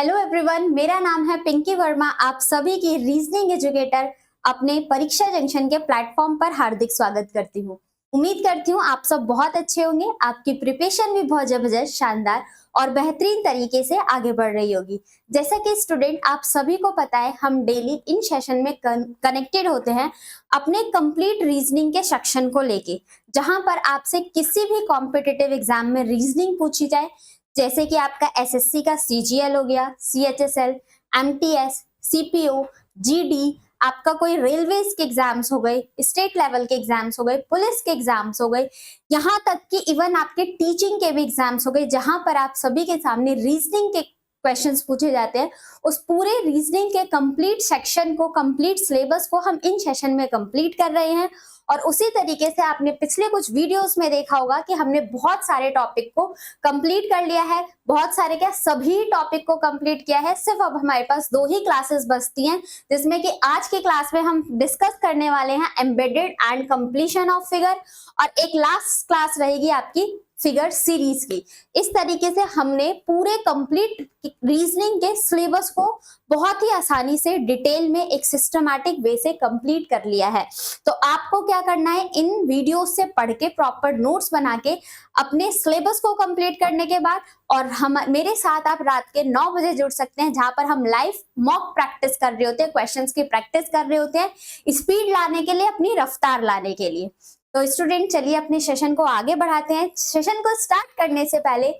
Hello everyone, मेरा नाम है पिंकी वर्मा। आप सभी की रीजनिंग एजुकेटर अपने परीक्षा जंक्शन के प्लेटफॉर्म पर हार्दिक स्वागत करती हूँ। उम्मीद करती हूँ आप सब बहुत अच्छे होंगे। आपकी प्रिपरेशन भी बहुत जबरदस्त, शानदार और बेहतरीन तरीके से आगे बढ़ रही होगी। जैसा कि स्टूडेंट आप सभी को पता है, हम डेली इन सेशन में कनेक्टेड होते हैं अपने कंप्लीट रीजनिंग के सेक्शन को लेके, जहां पर आपसे किसी भी कॉम्पिटिटिव एग्जाम में रीजनिंग पूछी जाए, जैसे कि आपका एसएससी का सीजीएल हो गया, सीएचएसएल, एमटीएस, सीपीओ, जीडी, आपका कोई रेलवेज के एग्जाम्स हो गए, स्टेट लेवल के एग्जाम्स हो गए, पुलिस के एग्जाम्स हो गए, यहाँ तक कि इवन आपके टीचिंग के भी एग्जाम्स हो गए, जहां पर आप सभी के सामने रीजनिंग के क्वेश्चंस पूछे जाते हैं। उस पूरे रीजनिंग के कंप्लीट सेक्शन को, कंप्लीट सिलेबस को हम इन सेशन में कंप्लीट कर रहे हैं। और उसी तरीके से आपने पिछले कुछ वीडियोस में देखा होगा कि हमने बहुत सारे टॉपिक को कंप्लीट कर लिया है। बहुत सारे क्या, सभी टॉपिक को कंप्लीट किया है। सिर्फ अब हमारे पास 2 ही क्लासेस बचती हैं, जिसमें कि आज की क्लास में हम डिस्कस करने वाले हैं embedded and completion of figure, और एक लास्ट क्लास रहेगी आपकी फिगर सीरीज की। इस तरीके से हमने पूरे कंप्लीट रीजनिंग के सिलेबस को बहुत ही आसानी से डिटेल में एक सिस्टमैटिक वे से कंप्लीट कर लिया है। तो आपको क्या करना है, इन वीडियोस से पढ़ के प्रॉपर नोट्स बना के अपने सिलेबस को कंप्लीट करने के बाद, और हम मेरे साथ आप रात के 9 बजे जुड़ सकते हैं, जहां पर हम लाइव मॉक प्रैक्टिस कर रहे होते हैं, क्वेश्चंस की प्रैक्टिस कर रहे होते हैं, स्पीड लाने के लिए, अपनी रफ्तार लाने के लिए। तो स्टूडेंट, चलिए अपने सेशन को आगे बढ़ाते हैं। सेशन को स्टार्ट करने से पहले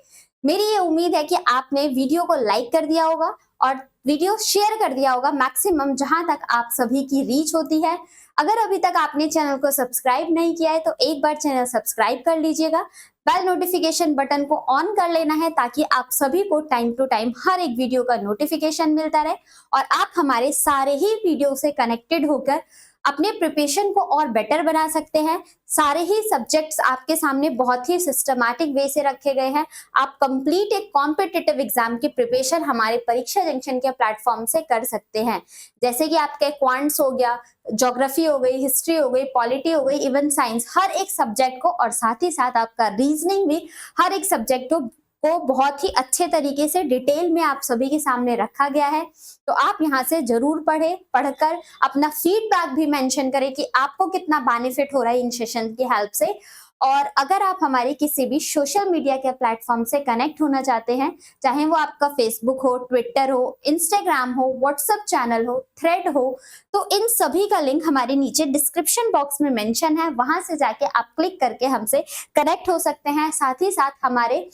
मेरी ये उम्मीद है कि आपने वीडियो को लाइक कर दिया होगा और वीडियो शेयर कर दिया होगा मैक्सिमम, जहां तक आप सभी की रीच होती है। अगर अभी तक आपने चैनल को सब्सक्राइब नहीं किया है तो एक बार चैनल सब्सक्राइब कर लीजिएगा। बेल नोटिफिकेशन बटन को ऑन कर लेना है, ताकि आप सभी को टाइम टू टाइम हर एक वीडियो का नोटिफिकेशन मिलता रहे और आप हमारे सारे ही वीडियो से कनेक्टेड होकर अपने प्रिपरेशन को और बेटर बना सकते हैं। सारे ही सब्जेक्ट्स आपके सामने बहुत ही सिस्टमैटिक वे से रखे गए हैं। आप कंप्लीट एक कॉम्पिटिटिव एग्जाम की प्रिपरेशन हमारे परीक्षा जंक्शन के प्लेटफॉर्म से कर सकते हैं। जैसे कि आपके क्वांट्स हो गया, ज्योग्राफी हो गई, हिस्ट्री हो गई, पॉलिटी हो गई, इवन साइंस, हर एक सब्जेक्ट को, और साथ ही साथ आपका रीजनिंग भी, हर एक सब्जेक्ट को बहुत ही अच्छे तरीके से डिटेल में आप सभी के सामने रखा गया है। तो आप यहाँ से जरूर पढ़ें, पढ़कर अपना फीडबैक भी मेंशन करें कि आपको कितना बेनिफिट हो रहा है इन सेशन की हेल्प से। और अगर आप हमारे किसी भी सोशल मीडिया के प्लेटफॉर्म से कनेक्ट होना चाहते हैं, चाहे वो आपका फेसबुक हो, ट्विटर हो, इंस्टाग्राम हो, व्हाट्सएप चैनल हो, थ्रेड हो, तो इन सभी का लिंक हमारे नीचे डिस्क्रिप्शन बॉक्स में मेंशन है। वहां से जाके आप क्लिक करके हमसे कनेक्ट हो सकते हैं। साथ ही साथ हमारे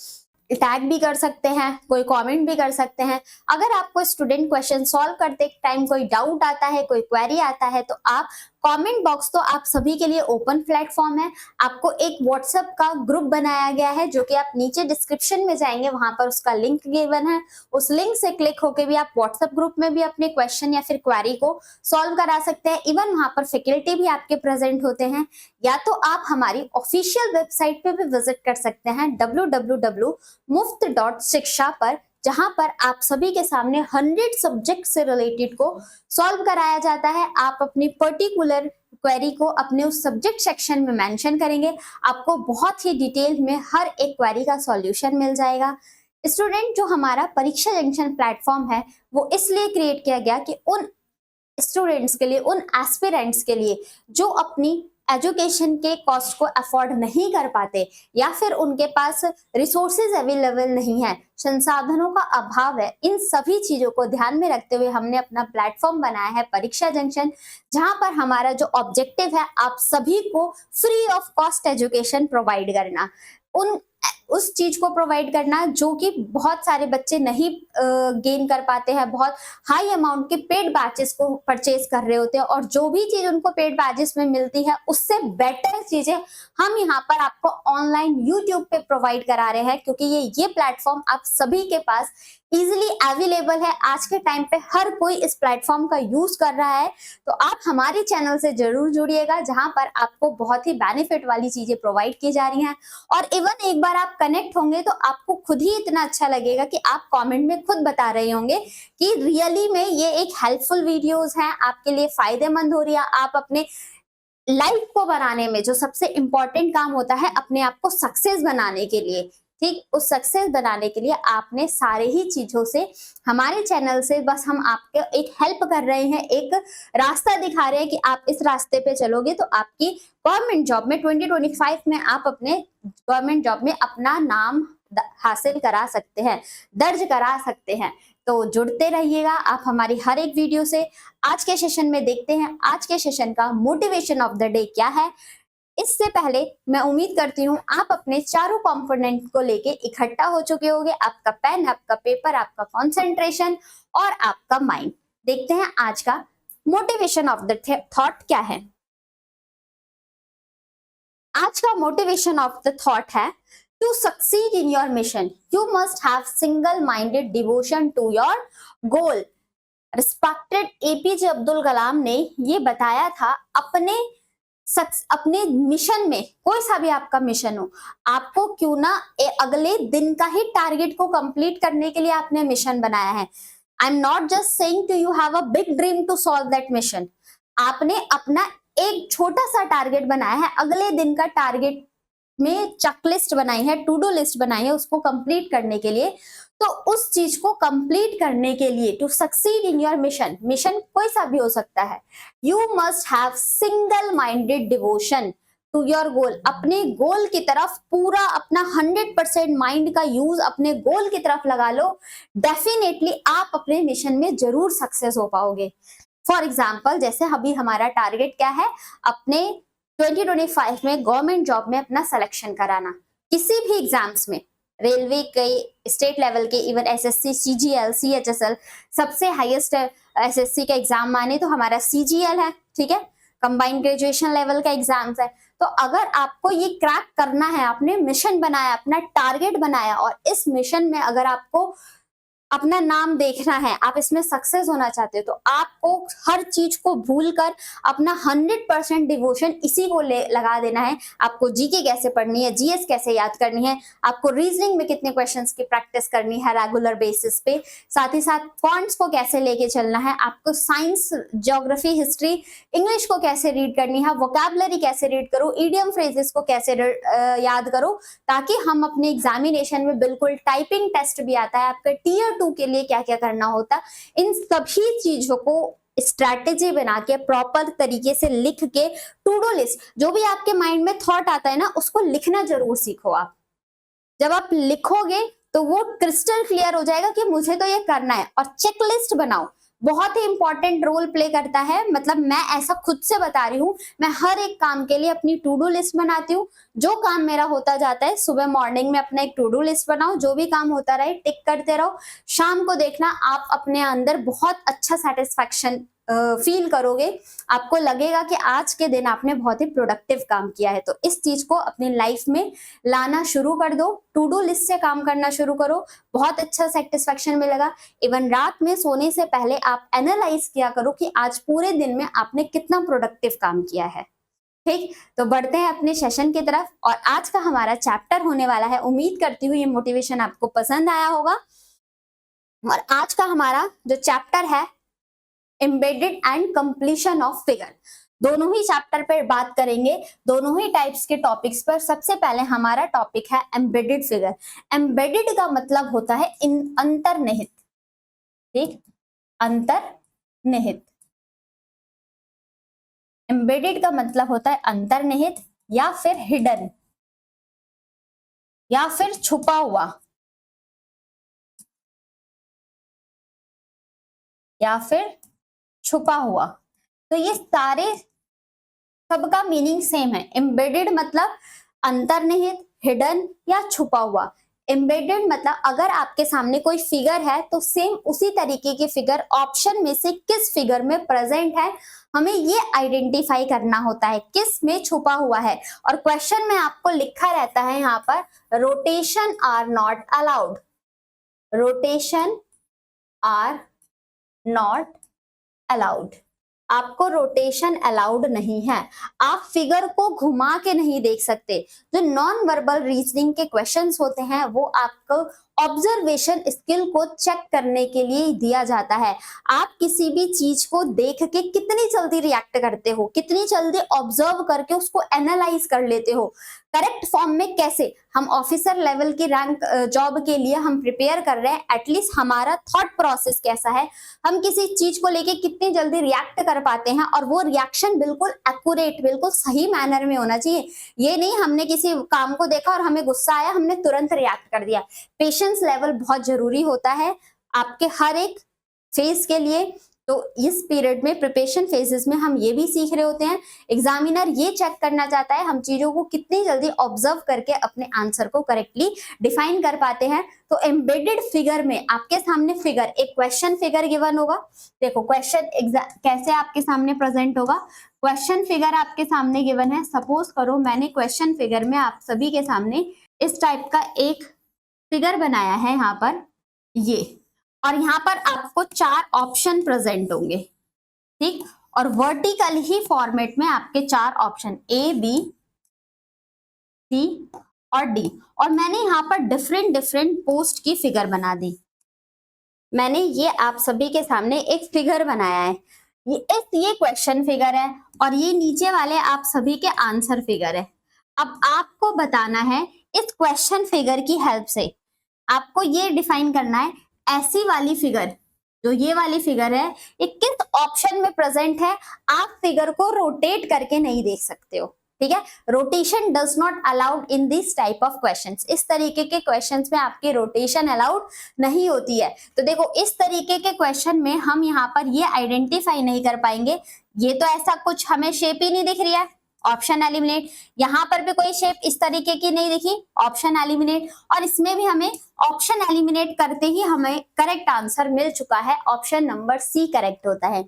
टैग भी कर सकते हैं, कोई कमेंट भी कर सकते हैं। अगर आपको स्टूडेंट क्वेश्चन सॉल्व करते टाइम कोई डाउट आता है, कोई क्वेरी आता है, तो आप कमेंट बॉक्स तो आप सभी के लिए ओपन प्लेटफॉर्म है। आपको एक व्हाट्सएप का ग्रुप बनाया गया है, जो कि आप नीचे डिस्क्रिप्शन में जाएंगे, वहां पर उसका लिंक गिवन है। उस लिंक से क्लिक होकर भी आप व्हाट्सएप ग्रुप में भी अपने क्वेश्चन या फिर क्वेरी को सॉल्व करा सकते हैं। इवन वहां पर फैकल्टी भी आपके प्रेजेंट होते हैं। या तो आप हमारी ऑफिशियल वेबसाइट पे भी विजिट कर सकते हैं www.muft.shiksha पर, जहां पर आप सभी के सामने 100 सब्जेक्ट से रिलेटेड को सॉल्व कराया जाता है। आप अपनी पर्टिकुलर क्वेरी को अपने उस सब्जेक्ट सेक्शन में मेंशन करेंगे, आपको बहुत ही डिटेल में हर एक क्वेरी का सॉल्यूशन मिल जाएगा। स्टूडेंट, जो हमारा परीक्षा जंक्शन प्लेटफॉर्म है, वो इसलिए क्रिएट किया गया कि उन स्टूडेंट्स के लिए, उन एस्पिरेंट्स के लिए जो अपनी एजुकेशन के कॉस्ट को अफोर्ड नहीं कर पाते, या फिर उनके पास रिसोर्सेज अवेलेबल नहीं है, संसाधनों का अभाव है, इन सभी चीजों को ध्यान में रखते हुए हमने अपना प्लेटफॉर्म बनाया है परीक्षा जंक्शन, जहां पर हमारा जो ऑब्जेक्टिव है, आप सभी को free of cost education provide करना, उस चीज को प्रोवाइड करना जो कि बहुत सारे बच्चे नहीं गेन कर पाते हैं। बहुत हाई अमाउंट के पेड बैचेस को परचेज कर रहे होते हैं, और जो भी चीज उनको पेड बैचेस में मिलती है, उससे बेटर चीजें हम यहाँ पर आपको ऑनलाइन यूट्यूब पे प्रोवाइड करा रहे हैं, क्योंकि ये प्लेटफॉर्म आप सभी के पास इजिली अवेलेबल है। आज के टाइम पे हर कोई इस प्लेटफॉर्म का यूज कर रहा है। तो आप हमारे चैनल से जरूर जुड़िएगा, जहां पर आपको बहुत ही बेनिफिट वाली चीजें प्रोवाइड की जा रही हैं। और इवन एक बार आप कनेक्ट होंगे तो आपको खुद ही इतना अच्छा लगेगा कि आप कमेंट में खुद बता रहे होंगे कि रियली में ये एक हेल्पफुल वीडियोस हैं, आपके लिए फायदेमंद हो रही है। आप अपने लाइफ को बनाने में जो सबसे इंपॉर्टेंट काम होता है, अपने आप को सक्सेस बनाने के लिए, ठीक, उस सक्सेस बनाने के लिए आपने सारे ही चीजों से हमारे चैनल से बस हम आपके एक हेल्प कर रहे हैं, एक रास्ता दिखा रहे हैं कि आप इस रास्ते पे चलोगे तो आपकी गवर्नमेंट जॉब में 2025 में आप अपने गवर्नमेंट जॉब में अपना नाम हासिल करा सकते हैं, दर्ज करा सकते हैं। तो जुड़ते रहिएगा आप हमारी हर एक वीडियो से। आज के सेशन में देखते हैं आज के सेशन का मोटिवेशन ऑफ द डे क्या है। इससे पहले मैं उम्मीद करती हूँ आप अपने चारों कंपोनेंट को लेके इकट्ठा हो चुके होंगे, आपका पेन, आपका पेपर, आपका कंसंट्रेशन और आपका माइंड। देखते हैं आज का मोटिवेशन ऑफ द थॉट क्या है। आज का मोटिवेशन ऑफ द थॉट है, to succeed in your mission you must have single minded devotion to your goal. Respected APJ Abdul Kalam ने ये बताया था, अपने मिशन में, कोई सा भी आपका मिशन हो, आपको क्यों ना अगले दिन का ही टारगेट को कंप्लीट करने के लिए आपने मिशन बनाया है। I am not just saying to you have a big dream to solve that mission. आपने अपना एक छोटा सा टारगेट बनाया है, अगले दिन का टारगेट में चेकलिस्ट बनाई है, टू डू लिस्ट बनाई है उसको कंप्लीट करने के लिए। तो उस चीज को कंप्लीट करने के लिए, to succeed in your mission, mission कोई सा भी हो सकता है, you must have single minded devotion to your goal. अपने गोल की तरफ पूरा अपना 100% माइंड का यूज अपने गोल की तरफ लगा लो, डेफिनेटली आप अपने मिशन में जरूर सक्सेस हो पाओगे। फॉर एग्जाम्पल, जैसे अभी हमारा टारगेट क्या है, अपने 2025 में गवर्नमेंट जॉब में अपना सिलेक्शन कराना, किसी भी एग्जाम्स में, रेलवे के, स्टेट लेवल के, इवन एसएससी, सीजीएल, सीएचएसएल, सबसे हाईएस्ट एसएससी का एग्जाम माने तो हमारा सीजीएल है, ठीक है, कंबाइंड ग्रेजुएशन लेवल का एग्जाम्स है। तो अगर आपको ये क्रैक करना है, आपने मिशन बनाया, अपना टारगेट बनाया और इस मिशन में अगर आपको अपना नाम देखना है, आप इसमें सक्सेस होना चाहते हो, तो आपको हर चीज को भूलकर अपना 100% डिवोशन इसी को लगा देना है। आपको जीके कैसे पढ़नी है, जीएस कैसे याद करनी है, आपको रीजनिंग में कितने क्वेश्चंस की प्रैक्टिस करनी है रेगुलर बेसिस पे, साथ ही साथ फॉन्ट्स को कैसे लेके चलना है, आपको साइंस, ज्योग्राफी, हिस्ट्री, इंग्लिश को कैसे रीड करनी है, वोकैबुलरी कैसे रीड करो, इडियम फ्रेजेस को कैसे याद करो, ताकि हम अपने एग्जामिनेशन में, बिल्कुल टाइपिंग टेस्ट भी आता है आपका टीयर 2 के लिए क्या क्या करना होता, इन सभी चीजों को स्ट्रैटेजी बना के प्रॉपर तरीके से लिख के, टू डू लिस्ट, जो भी आपके माइंड में थॉट आता है ना, उसको लिखना जरूर सीखो आप। जब आप लिखोगे तो वो क्रिस्टल क्लियर हो जाएगा कि मुझे तो ये करना है। और चेकलिस्ट बनाओ, बहुत ही इंपॉर्टेंट रोल प्ले करता है। मतलब मैं ऐसा खुद से बता रही हूँ, मैं हर एक काम के लिए अपनी टू डू लिस्ट बनाती हूँ। जो काम मेरा होता जाता है, सुबह मॉर्निंग में अपना एक टू डू लिस्ट बनाओ, जो भी काम होता रहे टिक करते रहो। शाम को देखना आप अपने अंदर बहुत अच्छा सेटिस्फैक्शन फील करोगे, आपको लगेगा कि आज के दिन आपने बहुत ही प्रोडक्टिव काम किया है। तो इस चीज को अपनी लाइफ में लाना शुरू कर दो, टू डू लिस्ट से काम करना शुरू करो, बहुत अच्छा सेटिस्फैक्शन मिलेगा। इवन रात में सोने से पहले आप एनालाइज किया करो कि आज पूरे दिन में आपने कितना प्रोडक्टिव काम किया है। ठीक, तो बढ़ते हैं अपने सेशन की तरफ। और आज का हमारा चैप्टर होने वाला है, उम्मीद करती हूँ ये मोटिवेशन आपको पसंद आया होगा। और आज का हमारा जो चैप्टर है, embedded and completion of figure, दोनों ही चैप्टर पर बात करेंगे, दोनों ही टाइप्स के टॉपिक्स पर। सबसे पहले हमारा टॉपिक है एम्बेडेड फिगर। एम्बेडेड का मतलब होता है अंतर्निहित, ठीक, अंतर्निहित। एम्बेडेड का मतलब होता है अंतर्निहित या फिर हिडन या फिर छुपा हुआ या फिर छुपा हुआ। तो ये सारे सबका मीनिंग सेम है। एम्बेडेड मतलब अंतर्निहित, हिडन या छुपा हुआ। एम्बेडेड मतलब अगर आपके सामने कोई फिगर है तो सेम उसी तरीके की फिगर ऑप्शन में से किस फिगर में प्रेजेंट है, हमें ये आइडेंटिफाई करना होता है किस में छुपा हुआ है। और क्वेश्चन में आपको लिखा रहता है यहाँ पर, rotation are not allowed, rotation are not allowed, आपको रोटेशन अलाउड नहीं है। आप फिगर को घुमा के नहीं देख सकते। जो नॉन वर्बल रीजनिंग के क्वेश्चंस होते हैं वो आपको ऑब्जर्वेशन स्किल को चेक करने के लिए दिया जाता है। आप किसी भी चीज को देख के कितनी जल्दी रिएक्ट करते हो, कितनी जल्दी ऑब्जर्व करके उसको एनालाइज कर लेते हो। करेक्ट फॉर्म में कैसे हम ऑफिसर लेवल की रैंक जॉब के लिए हम प्रिपेयर कर रहे हैं, एटलीस्ट हमारा थॉट प्रोसेस कैसा है, हम किसी चीज को लेके कितनी जल्दी रिएक्ट कर पाते हैं, और वो रिएक्शन बिल्कुल एक्यूरेट, बिल्कुल सही मैनर में होना चाहिए। ये नहीं हमने किसी काम को देखा और हमें गुस्सा आया, हमने तुरंत रिएक्ट कर दिया। पेशेंस लेवल बहुत जरूरी होता है आपके हर एक फेज के लिए। तो इस पीरियड में प्रिपरेशन फेजेस में हम ये भी सीख रहे होते हैं, एग्जामिनर ये चेक करना चाहता है हम चीजों को कितनी जल्दी ऑब्जर्व करके अपने आंसर को करेक्टली डिफाइन कर पाते हैं। तो एम्बेडेड फिगर में आपके सामने फिगर, एक क्वेश्चन फिगर गिवन होगा। देखो क्वेश्चन कैसे आपके सामने प्रेजेंट होगा। क्वेश्चन फिगर आपके सामने गिवन है। सपोज करो मैंने क्वेश्चन फिगर में आप सभी के सामने इस टाइप का एक फिगर बनाया है यहाँ पर, ये, और यहाँ पर आपको 4 ऑप्शन प्रेजेंट होंगे, ठीक, और वर्टिकल ही फॉर्मेट में आपके 4 ऑप्शन ए, बी, सी और डी, और मैंने यहाँ पर डिफरेंट पोस्ट की फिगर बना दी। मैंने ये आप सभी के सामने एक फिगर बनाया है, ये क्वेश्चन फिगर है और ये नीचे वाले आप सभी के आंसर फिगर है। अब आपको बताना है इस क्वेश्चन फिगर की हेल्प से आपको ये डिफाइन करना है ऐसी वाली फिगर, जो ये वाली फिगर है, ये किस ऑप्शन में प्रेजेंट है। आप फिगर को रोटेट करके नहीं देख सकते हो, ठीक है। Rotation does not allowed in this type of questions. इस तरीके के क्वेश्चंस में आपकी रोटेशन अलाउड नहीं होती है। तो देखो इस तरीके के क्वेश्चन में हम यहाँ पर ये आइडेंटिफाई नहीं कर पाएंगे, ये तो ऐसा कुछ हमें शेप ही नहीं दिख रही है, ऑप्शन एलिमिनेट। यहाँ पर भी कोई शेप इस तरीके की नहीं दिखी, ऑप्शन एलिमिनेट। और इसमें भी हमें ऑप्शन एलिमिनेट करते ही हमें करेक्ट आंसर मिल चुका है, ऑप्शन नंबर सी करेक्ट होता है।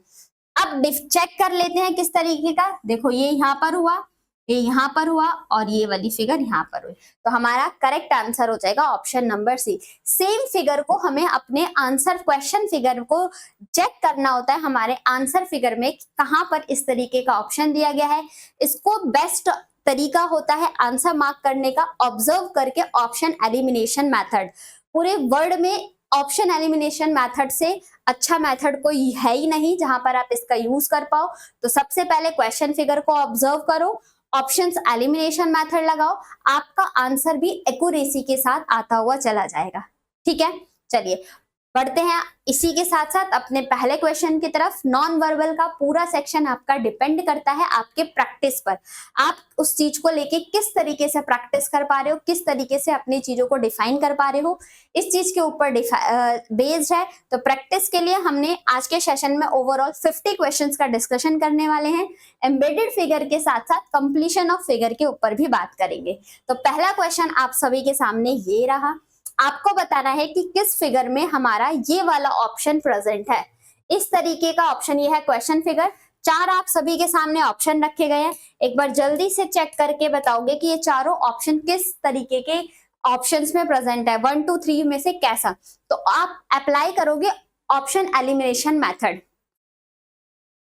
अब चेक कर लेते हैं किस तरीके का। देखो ये यहाँ पर हुआ, ये यहाँ पर हुआ और ये वाली फिगर यहाँ पर हुई, तो हमारा करेक्ट आंसर हो जाएगा option number C. Same figure को हमें अपने आंसर क्वेश्चन फिगर को चेक करना होता है हमारे आंसर फिगर में कहाँ पर इस तरीके का ऑप्शन दिया गया है। इसको बेस्ट तरीका होता है आंसर मार्क करने का ऑब्जर्व करके ऑप्शन एलिमिनेशन मेथड। पूरे वर्ड में ऑप्शन एलिमिनेशन मेथड से अच्छा मेथड कोई है ही नहीं जहां पर आप इसका यूज कर पाओ। तो सबसे पहले क्वेश्चन फिगर को ऑब्जर्व करो, ऑप्शंस एलिमिनेशन मेथड लगाओ, आपका आंसर भी एक्यूरेसी के साथ आता हुआ चला जाएगा, ठीक है। चलिए बढ़ते हैं इसी के साथ साथ अपने पहले क्वेश्चन की तरफ। नॉन वर्बल का पूरा सेक्शन आपका डिपेंड करता है आपके प्रैक्टिस पर, आप उस चीज को लेके किस तरीके से प्रैक्टिस कर पा रहे हो, किस तरीके से अपनी चीजों को डिफाइन कर पा रहे हो, इस चीज के ऊपर बेस्ड है। तो प्रैक्टिस के लिए हमने आज के सेशन में ओवरऑल 50 क्वेश्चंस का डिस्कशन करने वाले हैं। एम्बेडेड फिगर के साथ साथ कंप्लीशन ऑफ फिगर के ऊपर भी बात करेंगे। तो पहला क्वेश्चन आप सभी के सामने ये रहा, आपको बताना है कि किस फिगर में हमारा ये वाला ऑप्शन प्रेजेंट है। इस तरीके का ऑप्शन ये है क्वेश्चन फिगर, 4 आप सभी के सामने ऑप्शन रखे गए हैं। एक बार जल्दी से चेक करके बताओगे कि ये चारों ऑप्शन किस तरीके के ऑप्शंस में प्रेजेंट है, 1 2 3 में से कैसा। तो आप अप्लाई करोगे ऑप्शन एलिमिनेशन मेथड।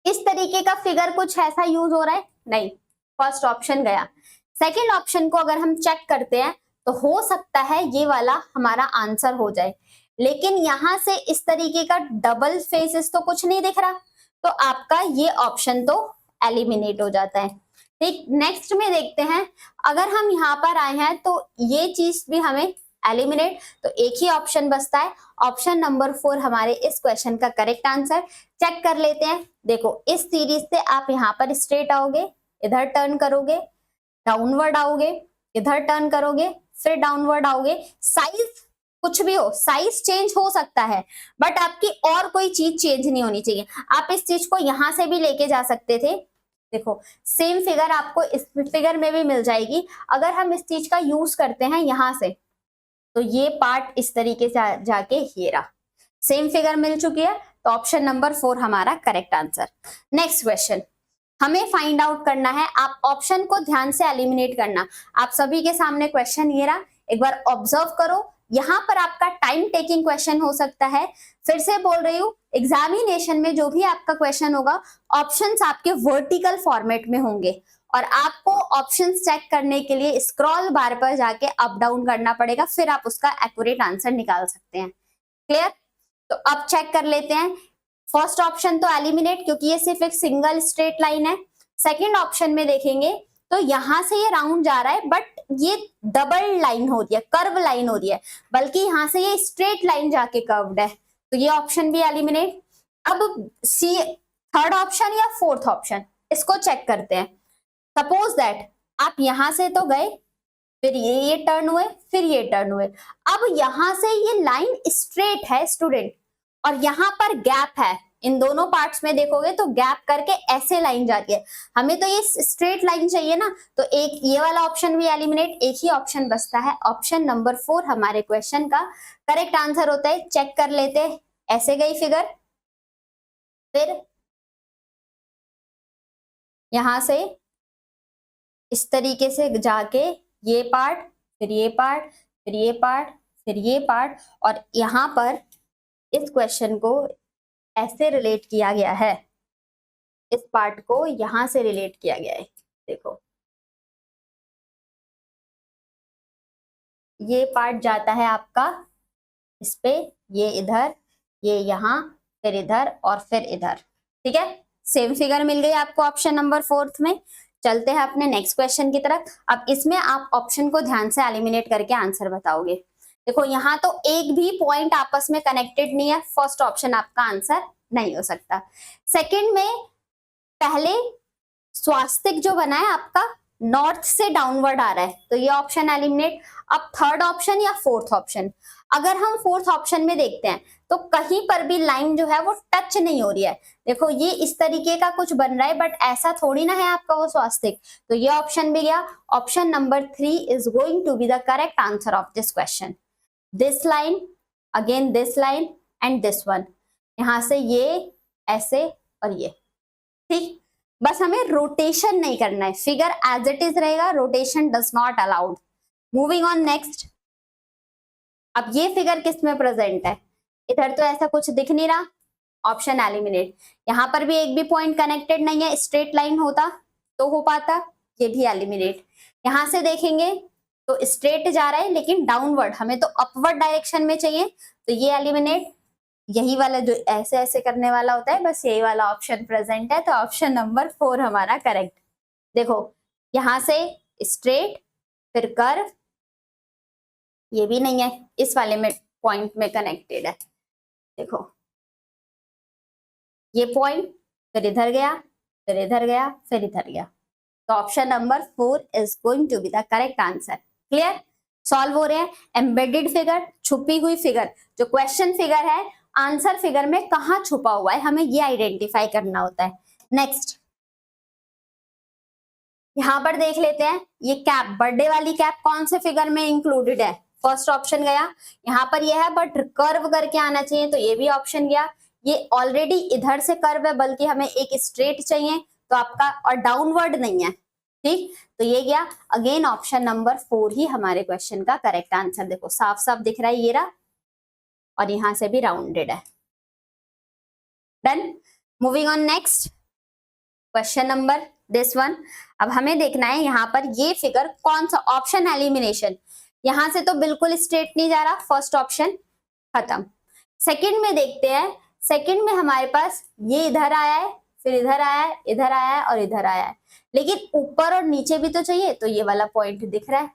इस तरीके का फिगर कुछ ऐसा यूज हो रहा है नहीं, फर्स्ट ऑप्शन गया। सेकेंड ऑप्शन को अगर हम चेक करते हैं तो हो सकता है ये वाला हमारा आंसर हो जाए, लेकिन यहां से इस तरीके का डबल फेसेस तो कुछ नहीं दिख रहा, तो आपका ये ऑप्शन तो एलिमिनेट हो जाता है, ठीक। नेक्स्ट में देखते हैं, अगर हम यहाँ पर आए हैं तो ये चीज भी हमें एलिमिनेट, तो एक ही ऑप्शन बचता है, ऑप्शन नंबर 4 हमारे इस क्वेश्चन का करेक्ट आंसर। चेक कर लेते हैं। देखो इस सीरीज से आप यहाँ पर स्ट्रेट आओगे, इधर टर्न करोगे, डाउनवर्ड आओगे, इधर टर्न करोगे, फिर डाउनवर्ड आओगे। साइज कुछ भी हो, साइज चेंज हो सकता है बट आपकी और कोई चीज चेंज नहीं होनी चाहिए। आप इस चीज को यहां से भी लेके जा सकते थे। देखो सेम फिगर आपको इस फिगर में भी मिल जाएगी। अगर हम इस चीज का यूज करते हैं यहां से, तो ये पार्ट इस तरीके से जाके ये रहा, सेम फिगर मिल चुकी है, तो ऑप्शन नंबर 4 हमारा करेक्ट आंसर। नेक्स्ट क्वेश्चन हमें फाइंड आउट करना है, आप ऑप्शन को ध्यान से एलिमिनेट करना। आप सभी के सामने क्वेश्चन ये रहा, एक बार ऑब्जर्व करो। यहाँ पर आपका टाइम टेकिंग क्वेश्चन हो सकता है। फिर से बोल रही हूँ, एग्जामिनेशन में जो भी आपका क्वेश्चन होगा, ऑप्शंस आपके वर्टिकल फॉर्मेट में होंगे। और आपको ऑप्शन चेक करने के लिए स्क्रॉल बार पर जाके अप डाउन करना पड़ेगा, फिर आप उसका एक्यूरेट आंसर निकाल सकते हैं। क्लियर? तो अब चेक कर लेते हैं। फर्स्ट ऑप्शन तो एलिमिनेट, क्योंकि ये सिर्फ एक सिंगल स्ट्रेट लाइन है। सेकंड ऑप्शन में देखेंगे तो यहां से ये राउंड जा रहा है, बट ये डबल लाइन हो रही है, कर्व लाइन हो रही है, बल्कि यहां से ये स्ट्रेट लाइन जाके कर्व्ड है, तो ये ऑप्शन भी एलिमिनेट। अब सी थर्ड ऑप्शन या फोर्थ ऑप्शन, इसको चेक करते हैं। सपोज दैट आप यहां से तो गए, फिर ये टर्न हुए, फिर ये टर्न हुए। अब यहां से ये लाइन स्ट्रेट है स्टूडेंट, और यहां पर गैप है। इन दोनों पार्ट्स में देखोगे तो गैप करके ऐसे लाइन जाती है। हमें तो ये स्ट्रेट लाइन चाहिए ना, तो एक ये वाला ऑप्शन भी एलिमिनेट। एक ही ऑप्शन बचता है, ऑप्शन नंबर 4 हमारे क्वेश्चन का करेक्ट आंसर होता है। चेक कर लेते हैं। ऐसे गई फिगर, फिर यहां से इस तरीके से जाके ये पार्ट, फिर ये पार्ट, फिर ये पार्ट, फिर ये पार्ट, और यहां पर इस क्वेश्चन को ऐसे रिलेट किया गया है। इस पार्ट को यहां से रिलेट किया गया है। देखो ये पार्ट जाता है आपका इस पे, ये इधर, ये यहां, फिर इधर और फिर इधर। ठीक है, सेम फिगर मिल गई आपको ऑप्शन नंबर 4 में। चलते हैं अपने नेक्स्ट क्वेश्चन की तरफ। अब इसमें आप ऑप्शन को ध्यान से एलिमिनेट करके आंसर बताओगे। देखो यहाँ तो एक भी पॉइंट आपस में कनेक्टेड नहीं है, फर्स्ट ऑप्शन आपका आंसर नहीं हो सकता। सेकंड में पहले स्वास्तिक जो बना है आपका नॉर्थ से डाउनवर्ड आ रहा है, तो ये ऑप्शन एलिमिनेट। अब थर्ड ऑप्शन या फोर्थ ऑप्शन, अगर हम फोर्थ ऑप्शन में देखते हैं तो कहीं पर भी लाइन जो है वो टच नहीं हो रही है। देखो ये इस तरीके का कुछ बन रहा है, बट ऐसा थोड़ी ना है आपका वो स्वास्तिक, तो ये ऑप्शन भी गया। Option number 3 is going to be the correct answer of this question. This line, again this line and this one, यहां से ये ऐसे और ये। ठीक, बस हमें रोटेशन नहीं करना है, फिगर एज इट इज रहेगा, rotation does not allowed. Moving on next. अब ये फिगर किस में प्रेजेंट है? इधर तो ऐसा कुछ दिख नहीं रहा, ऑप्शन एलिमिनेट। यहां पर भी एक भी पॉइंट कनेक्टेड नहीं है, स्ट्रेट लाइन होता तो हो पाता, ये भी एलिमिनेट। यहां से देखेंगे तो स्ट्रेट जा रहा है लेकिन डाउनवर्ड, हमें तो अपवर्ड डायरेक्शन में चाहिए, तो ये एलिमिनेट। यही वाला जो ऐसे ऐसे करने वाला होता है, बस यही वाला ऑप्शन प्रेजेंट है, तो ऑप्शन नंबर 4 हमारा करेक्ट। देखो यहां से स्ट्रेट, फिर कर्व, ये भी नहीं है, इस वाले में पॉइंट में कनेक्टेड है। देखो ये पॉइंट, फिर इधर गया, फिर इधर गया, फिर इधर गया, तो option number 4 is going to be the correct answer. Clear? Solve हो रहे हैं। एम्बेडेड फिगर, छुपी हुई फिगर, जो क्वेश्चन फिगर है आंसर फिगर में कहां छुपा हुआ है, हमें ये आइडेंटिफाई करना होता है। नेक्स्ट यहां पर देख लेते हैं, ये कैप, बर्थडे वाली कैप कौन से फिगर में इंक्लूडेड है? फर्स्ट ऑप्शन गया। यहाँ पर ये है बट कर्व करके आना चाहिए, तो ये भी ऑप्शन गया। ये ऑलरेडी इधर से कर्व है, बल्कि हमें एक स्ट्रेट चाहिए, तो आपका और डाउनवर्ड नहीं है। ठीक, तो ये गया। अगेन ऑप्शन नंबर 4 ही हमारे क्वेश्चन का करेक्ट आंसर। देखो साफ साफ दिख रहा है, ये रहा, और यहां से भी राउंडेड है। Done. Moving on next question number this one. अब हमें देखना है यहाँ पर ये फिगर कौन सा, ऑप्शन एलिमिनेशन। यहां से तो बिल्कुल स्ट्रेट नहीं जा रहा, फर्स्ट ऑप्शन खत्म। सेकंड में देखते हैं, सेकंड में हमारे पास ये इधर आया है, फिर इधर आया है, इधर आया है और इधर आया है, लेकिन ऊपर और नीचे भी तो चाहिए, तो ये वाला पॉइंट दिख रहा है।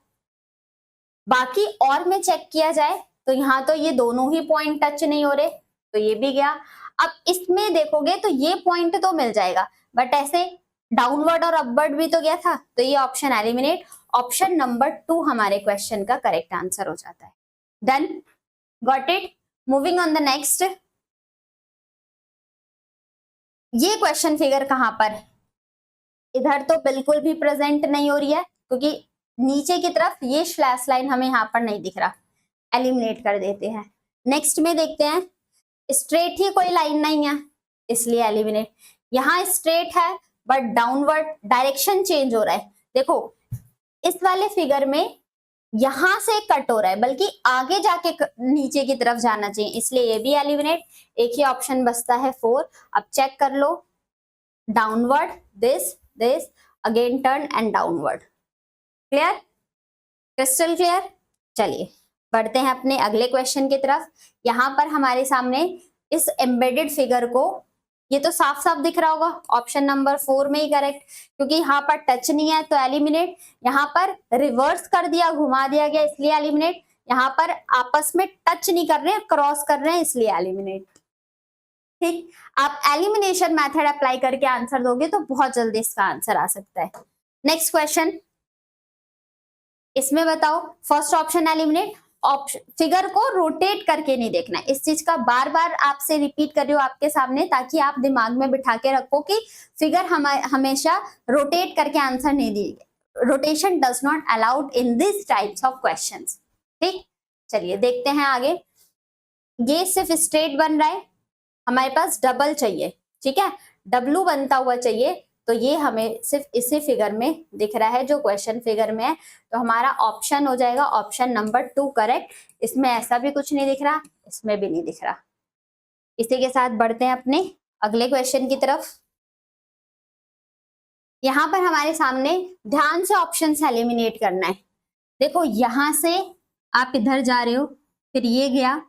बाकी और में चेक किया जाए तो यहाँ तो ये दोनों ही पॉइंट टच नहीं हो रहे, तो ये भी गया। अब इसमें देखोगे तो ये पॉइंट तो मिल जाएगा, बट ऐसे डाउनवर्ड और अपवर्ड भी तो गया था, तो ये ऑप्शन एलिमिनेट। ऑप्शन नंबर 2 हमारे क्वेश्चन का करेक्ट आंसर हो जाता है। Done, got it. Moving on the next. ये क्वेश्चन फिगर कहां पर? इधर तो बिल्कुल भी प्रेजेंट नहीं हो रही है, क्योंकि नीचे की तरफ ये स्लैश लाइन हमें यहाँ पर नहीं दिख रहा, एलिमिनेट कर देते हैं। नेक्स्ट में देखते हैं, स्ट्रेट ही कोई लाइन नहीं है, इसलिए एलिमिनेट। यहाँ स्ट्रेट है बट डाउनवर्ड डायरेक्शन चेंज हो रहा है। देखो इस वाले फिगर में यहां से कट हो रहा है, बल्कि आगे जाके नीचे की तरफ जाना चाहिए, इसलिए ये भी एलिमिनेट। एक ही ऑप्शन बचता है 4। अब चेक कर लो, downward this this, again turn and downward. Clear, crystal clear. चलिए बढ़ते हैं अपने अगले क्वेश्चन की तरफ। यहाँ पर हमारे सामने इस एम्बेडेड फिगर को, ये तो साफ साफ दिख रहा होगा, ऑप्शन नंबर 4 में ही करेक्ट, क्योंकि यहाँ पर टच नहीं है तो एलिमिनेट, यहाँ पर रिवर्स कर दिया, घुमा दिया गया इसलिए एलिमिनेट, यहाँ पर आपस में टच नहीं कर रहे हैं, क्रॉस कर रहे हैं इसलिए एलिमिनेट। ठीक, आप एलिमिनेशन मेथड अप्लाई करके आंसर दोगे तो बहुत जल्दी इसका आंसर आ सकता है। नेक्स्ट क्वेश्चन, इसमें बताओ first option eliminate, option figure को रोटेट करके नहीं देखना है। इस चीज का बार बार आपसे रिपीट कर रही हूँ आपके सामने, ताकि आप दिमाग में बिठा के रखो कि फिगर हमेशा रोटेट करके आंसर नहीं दिए। Rotation does not allowed in this types of questions. ठीक, चलिए देखते हैं आगे। ये सिर्फ स्ट्रेट बन रहा है, हमारे पास डबल चाहिए, ठीक है, डब्लू बनता हुआ चाहिए, तो ये हमें सिर्फ इसी फिगर में दिख रहा है जो क्वेश्चन फिगर में है, तो हमारा ऑप्शन हो जाएगा ऑप्शन नंबर 2 करेक्ट। इसमें ऐसा भी कुछ नहीं दिख रहा, इसमें भी नहीं दिख रहा। इसी के साथ बढ़ते हैं अपने अगले क्वेश्चन की तरफ। यहाँ पर हमारे सामने ध्यान से ऑप्शन एलिमिनेट करना है। देखो यहां से आप इधर जा रहे हो, फिर ये गया,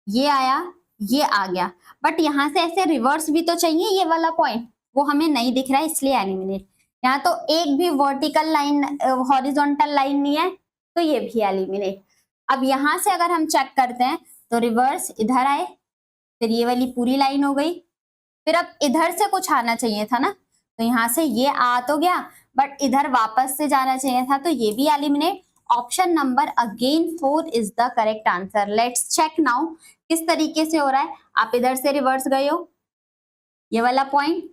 ये आया, ये आ गया, बट यहाँ से ऐसे रिवर्स भी तो चाहिए, ये वाला पॉइंट वो हमें नहीं दिख रहा है इसलिए एलिमिनेट। यहाँ तो एक भी वर्टिकल लाइन, हॉरिजॉन्टल लाइन नहीं है, तो ये भी एलिमिनेट। अब यहाँ से अगर हम चेक करते हैं तो रिवर्स इधर आए, फिर ये वाली पूरी लाइन हो गई, फिर अब इधर से कुछ आना चाहिए था ना, तो यहाँ से ये आ तो गया, बट इधर वापस से जाना चाहिए था, तो ये भी eliminate. Option number again 4 is the correct answer. Let's check now किस तरीके से हो रहा है। आप इधर से रिवर्स गए हो, ये वाला पॉइंट,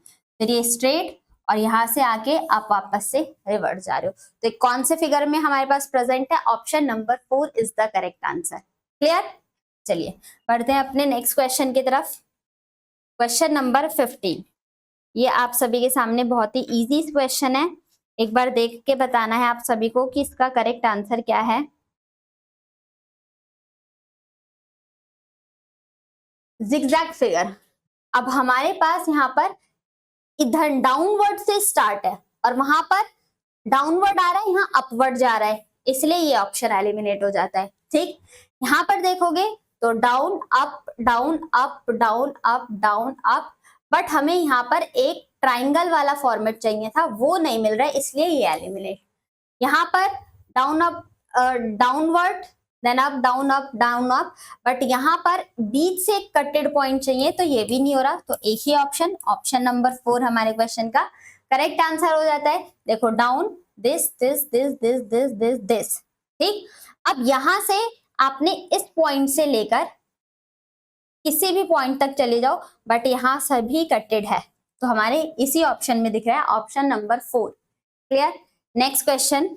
फिर ये स्ट्रेट, और यहां से आके आप वापस से रिवर्स जा रहे हो, तो कौन से फिगर में हमारे पास प्रेजेंट है? Option number 4 is the correct answer. Clear, चलिए बढ़ते हैं अपने नेक्स्ट क्वेश्चन की तरफ। क्वेश्चन नंबर 15, ये आप सभी के सामने बहुत ही इजी क्वेश्चन है, एक बार देख के बताना है आप सभी को कि इसका करेक्ट आंसर क्या है। जिगजैग फिगर, अब हमारे पास यहाँ पर इधर डाउनवर्ड से स्टार्ट है और वहां पर डाउनवर्ड आ रहा है, यहाँ अपवर्ड जा रहा है, इसलिए ये ऑप्शन एलिमिनेट हो जाता है। ठीक, यहाँ पर देखोगे तो down up down up down up down up, but हमें यहाँ पर एक ट्राइंगल वाला फॉर्मेट चाहिए था, वो नहीं मिल रहा है, इसलिए ये एलिमिनेट। यहाँ पर down up downward, then up down up down up, but यहाँ पर बीच से एक कटेड पॉइंट चाहिए, तो ये भी नहीं हो रहा, तो एक ही ऑप्शन, ऑप्शन नंबर 4 हमारे क्वेश्चन का करेक्ट आंसर हो जाता है। देखो down this this this this this this this. ठीक, अब यहां से आपने इस पॉइंट से लेकर किसी भी पॉइंट तक चले जाओ, बट यहाँ सभी कटेड है, तो हमारे इसी ऑप्शन में दिख रहा है option number 4। Clear, next question,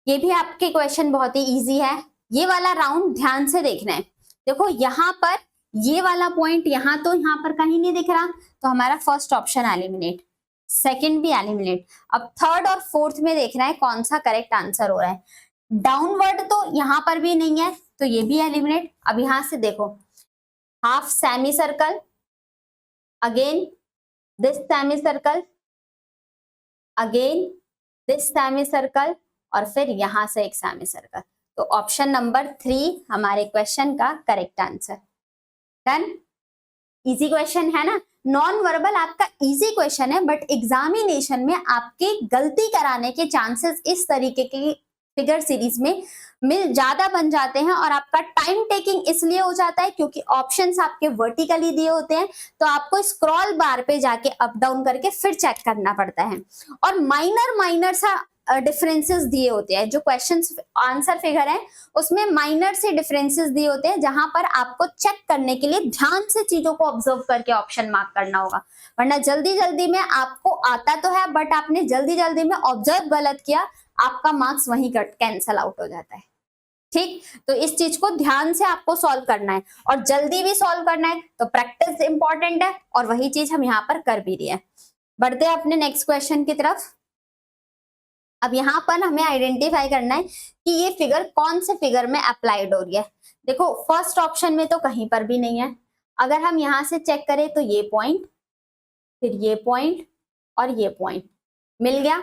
ये भी आपके क्वेश्चन बहुत ही इजी है, ये वाला राउंड ध्यान से देखना है। देखो यहाँ पर ये वाला पॉइंट, यहाँ तो यहाँ पर कहीं नहीं दिख रहा, तो हमारा फर्स्ट ऑप्शन एलिमिनेट, सेकंड भी एलिमिनेट। अब थर्ड और फोर्थ में देखना है कौन सा करेक्ट आंसर हो रहा है। डाउनवर्ड तो यहाँ पर भी नहीं है, तो ये भी एलिमिनेट। अब यहां से देखो, half semi circle, again this semi circle, again this semi circle, और फिर यहां से एक सेमी सर्कल, तो ऑप्शन नंबर 3 हमारे क्वेश्चन का correct answer. Done, easy question है ना, नॉन वर्बल आपका इजी क्वेश्चन है, बट एग्जामिनेशन में आपके गलती कराने के चांसेस इस तरीके की फिगर सीरीज में ज्यादा बन जाते हैं, और आपका टाइम टेकिंग इसलिए हो जाता है क्योंकि ऑप्शंस आपके वर्टिकली दिए होते हैं, तो आपको स्क्रॉल बार पे जाके अप डाउन करके फिर चेक करना पड़ता है, और माइनर सा डिफरेंसेस दिए होते हैं। जो क्वेश्चन आंसर फिगर है उसमें माइनर से डिफरेंसेस दिए होते हैं, जहां पर आपको चेक करने के लिए ध्यान से चीजों को ऑब्जर्व करके ऑप्शन मार्क करना होगा, वरना जल्दी जल्दी में आपको आता तो है, बट आपने जल्दी जल्दी में ऑब्जर्व गलत किया, आपका मार्क्स वहीं कैंसल आउट हो जाता है। ठीक, तो इस चीज को ध्यान से आपको सॉल्व करना है, और जल्दी भी सॉल्व करना है, तो प्रैक्टिस इंपॉर्टेंट है, और वही चीज हम यहाँ पर कर भी रही है। बढ़ते हैं अपने नेक्स्ट क्वेश्चन की तरफ। अब यहाँ पर हमें आइडेंटिफाई करना है कि ये फिगर कौन से फिगर में अप्लाइड हो रही है। देखो फर्स्ट ऑप्शन में तो कहीं पर भी नहीं है, अगर हम यहाँ से चेक करें तो ये पॉइंट, फिर ये पॉइंट, और ये पॉइंट मिल गया।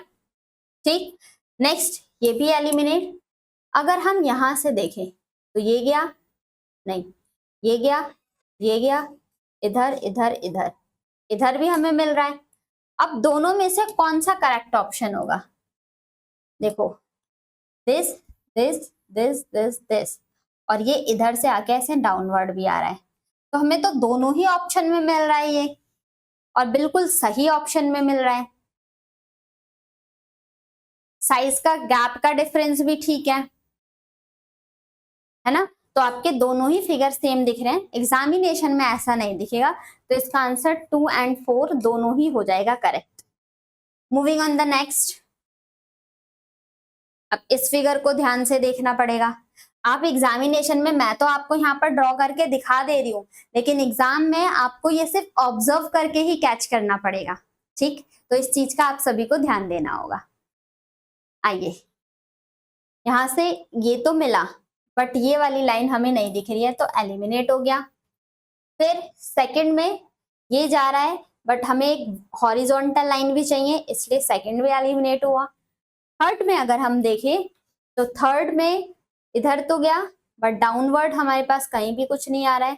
ठीक, नेक्स्ट ये भी एलिमिनेट। अगर हम यहां से देखें तो ये गया नहीं, ये गया, ये गया, इधर इधर इधर, इधर भी हमें मिल रहा है। अब दोनों में से कौन सा करेक्ट ऑप्शन होगा? देखो, this this this this this, और ये इधर से आके ऐसे डाउनवर्ड भी आ रहा है, तो हमें तो दोनों ही ऑप्शन में मिल रहा है ये, और बिल्कुल सही ऑप्शन में मिल रहा है। साइज का गैप का डिफरेंस भी ठीक है ना? तो आपके दोनों ही फिगर सेम दिख रहे हैं। एग्जामिनेशन में ऐसा नहीं दिखेगा, तो इसका आंसर 2 एंड 4 दोनों ही हो जाएगा correct. Moving on the next. अब इस फिगर को ध्यान से देखना पड़ेगा। आप एग्जामिनेशन में, मैं तो आपको यहाँ पर ड्रॉ करके दिखा दे रही हूँ, लेकिन एग्जाम में आपको ये सिर्फ ऑब्जर्व करके ही कैच करना पड़ेगा। ठीक, तो इस चीज का आप सभी को ध्यान देना होगा। आइए, यहां से ये तो मिला, बट ये वाली लाइन हमें नहीं दिख रही है, तो एलिमिनेट हो गया। फिर सेकंड में ये जा रहा है, बट हमें एक हॉरिजॉन्टल लाइन भी चाहिए, इसलिए सेकंड भी एलिमिनेट हुआ। थर्ड में अगर हम देखें तो थर्ड में इधर तो गया, बट डाउनवर्ड हमारे पास कहीं भी कुछ नहीं आ रहा है,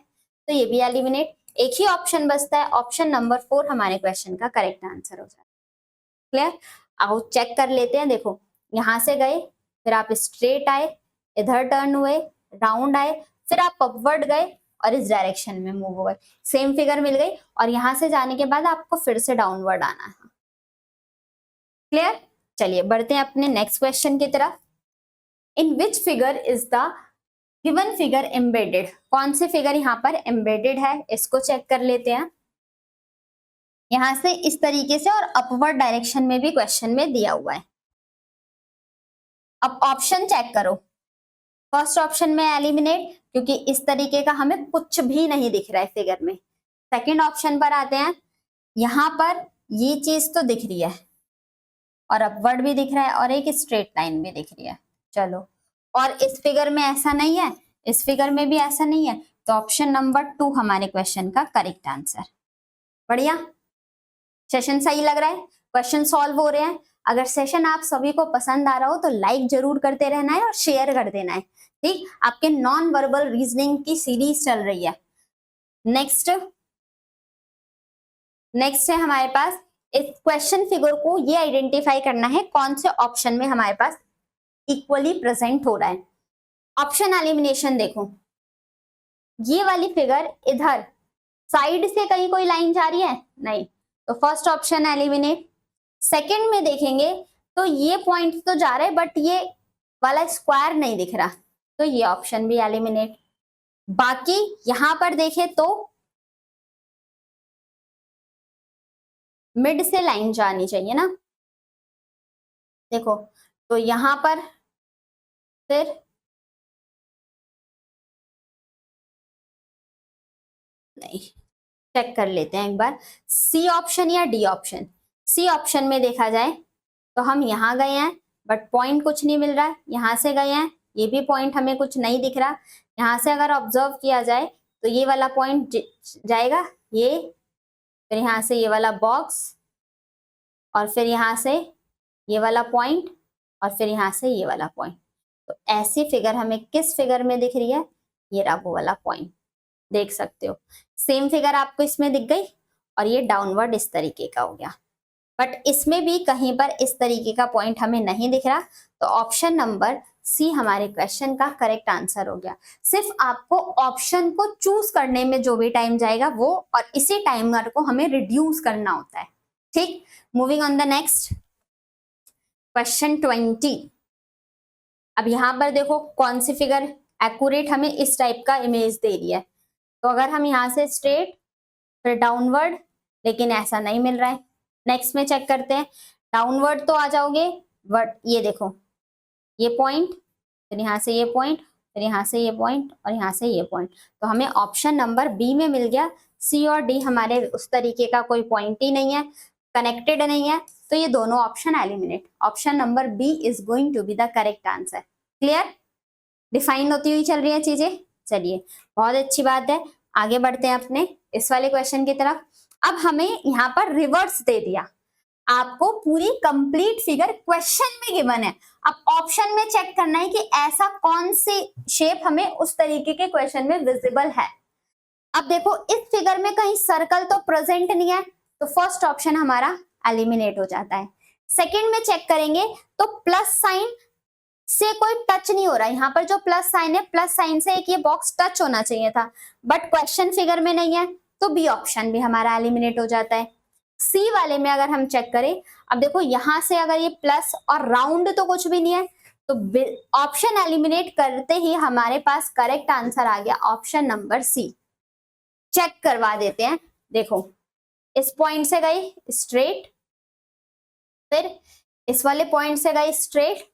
तो ये भी एलिमिनेट। एक ही ऑप्शन बचता है, ऑप्शन नंबर 4 हमारे क्वेश्चन का करेक्ट आंसर हो जाए। क्लियर? आओ चेक कर लेते हैं। देखो, यहां से गए, फिर आप स्ट्रेट आए, इधर टर्न हुए, राउंड आए, फिर आप अपवर्ड गए और इस डायरेक्शन में मूव हो गए, सेम फिगर मिल गई, और यहां से जाने के बाद आपको फिर से डाउनवर्ड आना है। क्लियर? चलिए बढ़ते हैं अपने नेक्स्ट क्वेश्चन की तरफ। In which figure is the given figure embedded? कौन से फिगर यहाँ पर एम्बेडेड है, इसको चेक कर लेते हैं। यहां से इस तरीके से, और अपवर्ड डायरेक्शन में भी क्वेश्चन में दिया हुआ है। अब ऑप्शन चेक करो। फर्स्ट ऑप्शन में एलिमिनेट, क्योंकि इस तरीके का हमें कुछ भी नहीं दिख रहा है फिगर में। सेकंड ऑप्शन पर आते हैं, यहां पर ये चीज तो दिख रही है, और अपवर्ड भी दिख रहा है, और एक स्ट्रेट लाइन भी दिख रही है। चलो, और इस फिगर में ऐसा नहीं है, इस फिगर में भी ऐसा नहीं है, तो ऑप्शन नंबर 2 हमारे क्वेश्चन का करेक्ट आंसर। बढ़िया, सेशन सही लग रहा है, क्वेश्चन सॉल्व हो रहे हैं। अगर सेशन आप सभी को पसंद आ रहा हो तो लाइक जरूर करते रहना है और शेयर कर देना है। ठीक, आपके नॉन वर्बल रीजनिंग की सीरीज चल रही है। नेक्स्ट है हमारे पास, इस क्वेश्चन फिगर को ये आइडेंटिफाई करना है कौन से ऑप्शन में हमारे पास इक्वली प्रेजेंट हो रहा है। ऑप्शन एलिमिनेशन देखो, ये वाली फिगर इधर साइड से कहीं कोई लाइन जा रही है नहीं, तो फर्स्ट ऑप्शन एलिमिनेट। सेकंड में देखेंगे तो ये पॉइंट तो जा रहे हैं, बट ये वाला स्क्वायर नहीं दिख रहा, तो ये ऑप्शन भी एलिमिनेट। बाकी यहां पर देखें तो मिड से लाइन जानी चाहिए ना, देखो, तो यहां पर फिर नहीं, चेक कर लेते हैं एक बार, सी ऑप्शन या डी ऑप्शन। सी ऑप्शन में देखा जाए तो हम यहां गए हैं, बट पॉइंट कुछ नहीं मिल रहा है। यहां से गए हैं, ये भी पॉइंट हमें कुछ नहीं दिख रहा। यहां से अगर ऑब्जर्व किया जाए तो ये वाला पॉइंट जाएगा, ये, फिर यहां से ये वाला बॉक्स, और फिर यहां से ये वाला पॉइंट, और फिर यहां से ये वाला पॉइंट। तो ऐसी फिगर हमें किस फिगर में दिख रही है? ये रहा वो वाला पॉइंट, देख सकते हो। सेम फिगर आपको इसमें दिख गई, और ये डाउनवर्ड इस तरीके का हो गया, बट इसमें भी कहीं पर इस तरीके का पॉइंट हमें नहीं दिख रहा, तो ऑप्शन नंबर सी हमारे क्वेश्चन का करेक्ट आंसर हो गया। सिर्फ आपको ऑप्शन को चूज करने में जो भी टाइम जाएगा वो, और इसी टाइमर को हमें रिड्यूस करना होता है। ठीक, moving on the next question 20। अब यहां पर देखो कौन सी फिगर एक्यूरेट हमें इस टाइप का इमेज दे रही है। तो अगर हम यहां से स्ट्रेट फिर डाउनवर्ड, लेकिन ऐसा नहीं मिल रहा है। नेक्स्ट में चेक करते हैं, डाउनवर्ड तो आ जाओगे, बट ये देखो, ये पॉइंट, फिर यहाँ से ये पॉइंट, फिर यहाँ से ये पॉइंट, और यहाँ से ये पॉइंट, तो हमें ऑप्शन नंबर बी में मिल गया। सी और डी हमारे उस तरीके का कोई पॉइंट ही नहीं है, कनेक्टेड नहीं है, तो ये दोनों option eliminate. Option number B is going to be the correct answer. Clear? Define होती हुई चल रही है चीजें। चलिए, बहुत अच्छी बात है, आगे बढ़ते हैं अपने इस वाले क्वेश्चन की तरफ। अब हमें यहाँ पर रिवर्स दे दिया, आपको पूरी कंप्लीट फिगर क्वेश्चन में गिवन है। अब ऑप्शन में चेक करना है कि ऐसा कौन सी शेप हमें उस तरीके के क्वेश्चन में विजिबल है। अब देखो इस फिगर में कहीं सर्कल तो प्रेजेंट नहीं है, तो फर्स्ट ऑप्शन हमारा एलिमिनेट हो जाता है। सेकंड में चेक करेंगे तो प्लस साइन से कोई टच नहीं हो रहा है, यहाँ पर जो प्लस साइन है, प्लस साइन से एक ये बॉक्स टच होना चाहिए था, बट क्वेश्चन फिगर में नहीं है, तो बी ऑप्शन भी हमारा एलिमिनेट हो जाता है। सी वाले में अगर हम चेक करें, अब देखो यहां से अगर ये प्लस और राउंड तो कुछ भी नहीं है, तो ऑप्शन एलिमिनेट करते ही हमारे पास करेक्ट आंसर आ गया ऑप्शन नंबर सी। चेक करवा देते हैं। देखो इस पॉइंट से गई स्ट्रेट, फिर इस वाले पॉइंट से गई स्ट्रेट,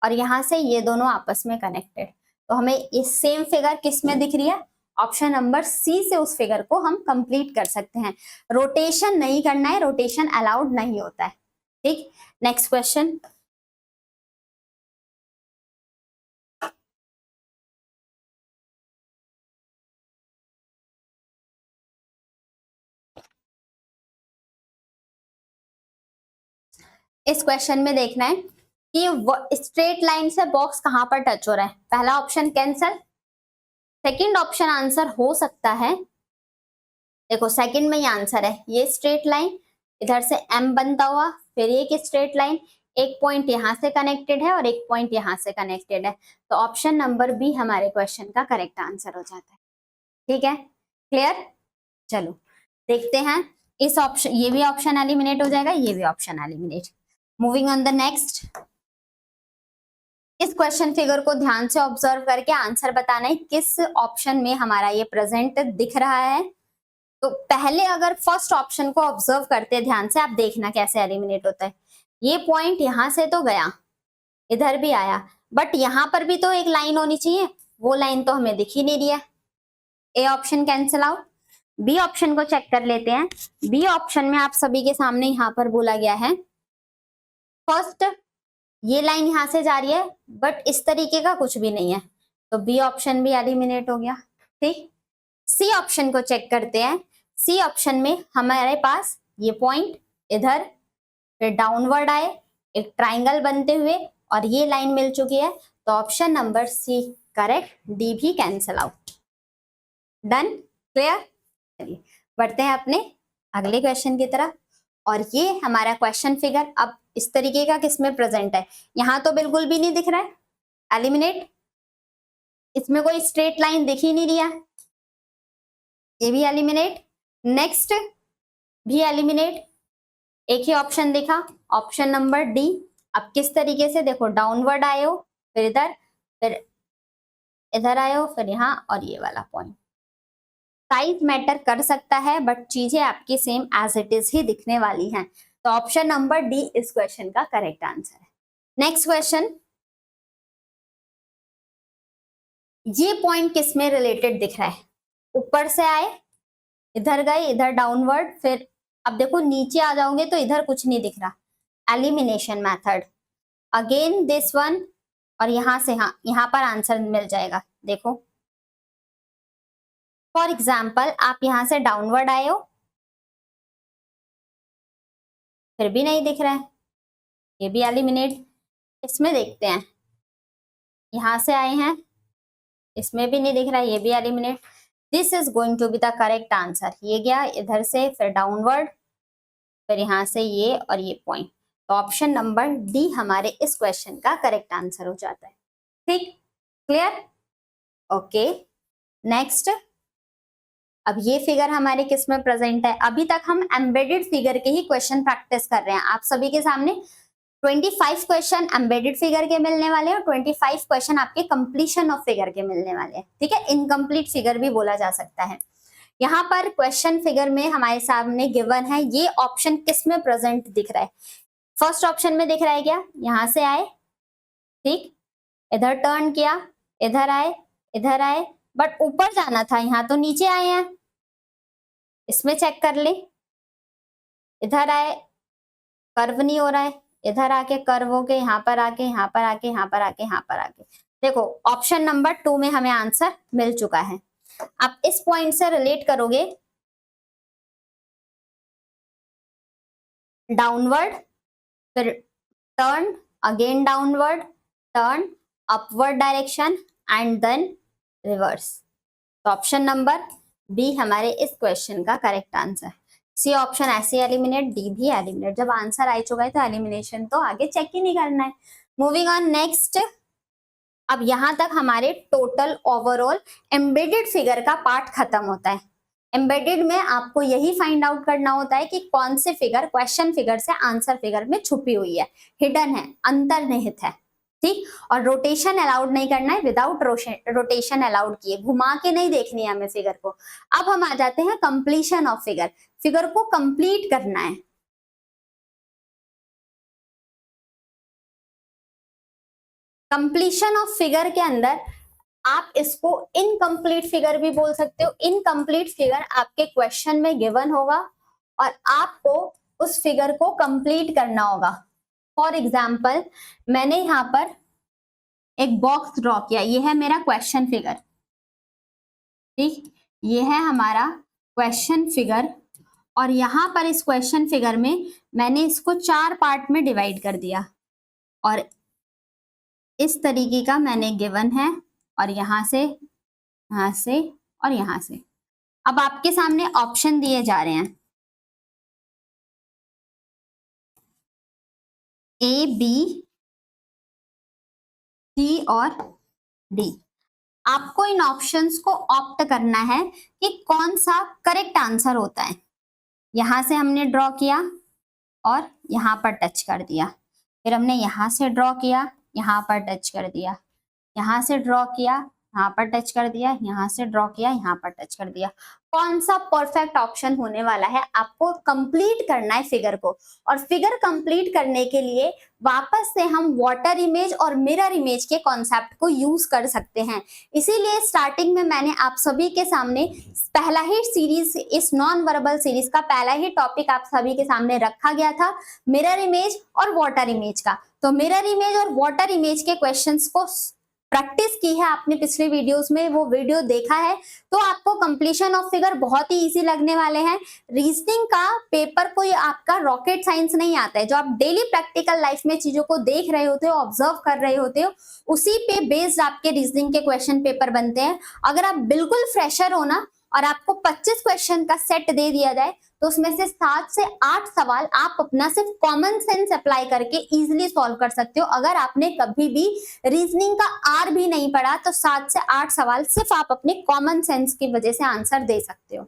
और यहां से ये दोनों आपस में कनेक्टेड, तो हमें ये सेम फिगर किस में दिख रही है, ऑप्शन नंबर सी से उस फिगर को हम कंप्लीट कर सकते हैं। रोटेशन नहीं करना है, रोटेशन अलाउड नहीं होता है। ठीक, नेक्स्ट क्वेश्चन। इस क्वेश्चन में देखना है कि स्ट्रेट लाइन से बॉक्स कहां पर टच हो रहा है। पहला option cancel, second option answer हो सकता है, देखो सेकंड में ही आंसर है, ये स्ट्रेट लाइन इधर से एम बनता हुआ, फिर एक स्ट्रेट लाइन, एक पॉइंट यहां से कनेक्टेड है और एक पॉइंट यहां से कनेक्टेड है, तो ऑप्शन नंबर बी हमारे क्वेश्चन का करेक्ट आंसर हो जाता है। ठीक है, क्लियर। चलो देखते हैं, इस ऑप्शन, ये भी ऑप्शन एलिमिनेट हो जाएगा, ये भी option eliminate. Moving on the next. इस क्वेश्चन फिगर को ध्यान से ऑब्जर्व करके आंसर बताना है किस ऑप्शन में हमारा ये प्रेजेंट दिख रहा है। तो पहले अगर फर्स्ट ऑप्शन को ऑब्जर्व करते हैं ध्यान से, आप देखना कैसे एलिमिनेट होता है। ये पॉइंट यहां से तो गया, इधर भी आया, बट यहां पर भी तो एक लाइन होनी चाहिए, वो लाइन तो हमें दिख ही नहीं रही है। A option cancel out. B option को चेक कर लेते हैं। बी ऑप्शन में आप सभी के सामने यहां पर बोला गया है, फर्स्ट ये लाइन यहां से जा रही है, बट इस तरीके का कुछ भी नहीं है, तो बी ऑप्शन भी एलिमिनेट हो गया। ठीक, सी ऑप्शन को चेक करते हैं। सी ऑप्शन में हमारे पास ये पॉइंट इधर, फिर डाउनवर्ड आए, एक ट्राइंगल बनते हुए, और ये लाइन मिल चुकी है, तो option number C correct, D भी कैंसिल आउट। Done, clear. चलिए बढ़ते हैं अपने अगले क्वेश्चन की तरफ। और ये हमारा क्वेश्चन फिगर अब इस तरीके का किसमें प्रेजेंट है, यहां तो बिल्कुल भी नहीं दिख रहा है, एलिमिनेट। इसमें कोई स्ट्रेट लाइन दिख ही नहीं रही है, ये भी एलिमिनेट। नेक्स्ट भी एलिमिनेट, एक ही ऑप्शन दिखा, ऑप्शन नंबर डी। अब किस तरीके से, देखो डाउनवर्ड आए हो, फिर इधर, फिर इधर आए हो, फिर यहाँ, और ये वाला पॉइंट। साइज मैटर कर सकता है, बट चीजें आपकी सेम एज इट इज ही दिखने वाली हैं, तो ऑप्शन नंबर डी इस क्वेश्चन का करेक्ट आंसर है। नेक्स्ट क्वेश्चन, ये पॉइंट किस में रिलेटेड दिख रहा है, ऊपर से आए, इधर गए, इधर डाउनवर्ड, फिर अब देखो नीचे आ जाओगे तो इधर कुछ नहीं दिख रहा, elimination method, again this one, और यहां से हाँ, यहां पर आंसर मिल जाएगा। देखो फॉर एग्जाम्पल आप यहां से डाउनवर्ड आए हो, फिर भी नहीं दिख रहा है, ये भी एलिमिनेट। इसमें देखते हैं, यहां से आए हैं, इसमें भी नहीं दिख रहा है, ये भी eliminate. This is going to be the correct answer. ये गया इधर से, फिर डाउनवर्ड, फिर यहां से ये और ये पॉइंट, तो ऑप्शन नंबर डी हमारे इस क्वेश्चन का करेक्ट आंसर हो जाता है। ठीक, क्लियर, ओके। नेक्स्ट, अब ये फिगर हमारे किस में प्रेजेंट है, अभी तक हम एम्बेडेड फिगर के ही क्वेश्चन प्रैक्टिस कर रहे हैं। आप सभी के सामने 25 क्वेश्चन एम्बेडेड फिगर के मिलने वाले हैं, और 25 क्वेश्चन आपके कंप्लीशन ऑफ फिगर के मिलने वाले हैं। ठीक है, इनकम्प्लीट फिगर भी बोला जा सकता है। यहाँ पर क्वेश्चन फिगर में हमारे सामने गिवन है, ये ऑप्शन किस में प्रेजेंट दिख रहा है। फर्स्ट ऑप्शन में दिख रहा है क्या, यहां से आए, ठीक, इधर टर्न किया, इधर आए, इधर आए, बट ऊपर जाना था, यहाँ तो नीचे आए हैं। इसमें चेक कर ले, इधर आए, कर्व नहीं हो रहा है, इधर आके कर्व हो के, यहाँ पर आके, यहाँ पर आके, यहाँ पर आके, यहाँ पर आके, देखो ऑप्शन नंबर 2 में हमें आंसर मिल चुका है। आप इस पॉइंट से रिलेट करोगे, डाउनवर्ड, फिर turn, again downward, turn, upward direction and then reverse. तो ऑप्शन नंबर बी हमारे इस क्वेश्चन का करेक्ट आंसर। सी ऑप्शन ऐसे एलिमिनेट, डी भी एलिमिनेट। जब आंसर आ चुका है तो एलिमिनेशन तो आगे चेक ही नहीं करना है। Moving on next. अब यहां तक हमारे टोटल ओवरऑल एम्बेडेड फिगर का पार्ट खत्म होता है। एम्बेडेड में आपको यही फाइंड आउट करना होता है कि कौन से फिगर क्वेश्चन फिगर से आंसर फिगर में छुपी हुई है, हिडन है, अंतर्निहित है, ठीक। और रोटेशन अलाउड नहीं करना है, विदाउट रोटेशन अलाउड किए, घुमा के नहीं देखनी है हमें फिगर को। अब हम आ जाते हैं कंप्लीशन ऑफ फिगर, फिगर को कंप्लीट करना है। कंप्लीशन ऑफ फिगर के अंदर आप इसको इनकम्प्लीट फिगर भी बोल सकते हो। इनकम्प्लीट फिगर आपके क्वेश्चन में गिवन होगा और आपको उस फिगर को कंप्लीट करना होगा। फॉर एग्जाम्पल मैंने यहाँ पर एक बॉक्स ड्रॉ किया, ये है मेरा क्वेश्चन फिगर, ठीक। ये है हमारा क्वेश्चन फिगर और यहाँ पर इस क्वेश्चन फिगर में मैंने इसको 4 पार्ट में डिवाइड कर दिया और इस तरीके का मैंने गिवन है और यहाँ से और यहाँ से। अब आपके सामने ऑप्शन दिए जा रहे हैं ए, बी, सी और डी। आपको इन ऑप्शंस को ऑप्ट करना है कि कौन सा करेक्ट आंसर होता है। यहां से हमने ड्रॉ किया और यहां पर टच कर दिया, फिर हमने यहां से ड्रॉ किया, यहां पर टच कर दिया, यहां से ड्रॉ किया, यहाँ पर टच कर दिया, यहाँ से ड्रॉ किया, यहाँ पर टच कर दिया। कौन सा परफेक्ट ऑप्शन होने वाला है? आपको कंप्लीट करना है फिगर को, और फिगर कंप्लीट करने के लिए वापस से हम वाटर इमेज और मिरर इमेज के कॉन्सेप्ट को यूज कर सकते हैं। इसीलिए स्टार्टिंग में मैंने आप सभी के सामने पहला ही सीरीज, इस नॉन वर्बल सीरीज का पहला ही टॉपिक आप सभी के सामने रखा गया था, मिरर इमेज और वाटर इमेज का। तो मिरर इमेज और वाटर इमेज के क्वेश्चंस को प्रैक्टिस की है आपने पिछले वीडियोस में, वो वीडियो देखा है तो आपको कंप्लीशन ऑफ फिगर बहुत ही इजी लगने वाले हैं। रीजनिंग का पेपर कोई आपका रॉकेट साइंस नहीं आता है। जो आप डेली प्रैक्टिकल लाइफ में चीजों को देख रहे होते हो, ऑब्जर्व कर रहे होते हो, उसी पे बेस्ड आपके रीजनिंग के क्वेश्चन पेपर बनते हैं। अगर आप बिल्कुल फ्रेशर हो ना और आपको 25 क्वेश्चन का सेट दे दिया जाए तो उसमें से 7 से 8 सवाल आप अपना सिर्फ कॉमन सेंस अप्लाई करके इजीली सॉल्व कर सकते हो। अगर आपने कभी भी रीजनिंग का आर भी नहीं पढ़ा तो 7 से 8 सवाल सिर्फ आप अपने कॉमन सेंस की वजह से आंसर दे सकते हो,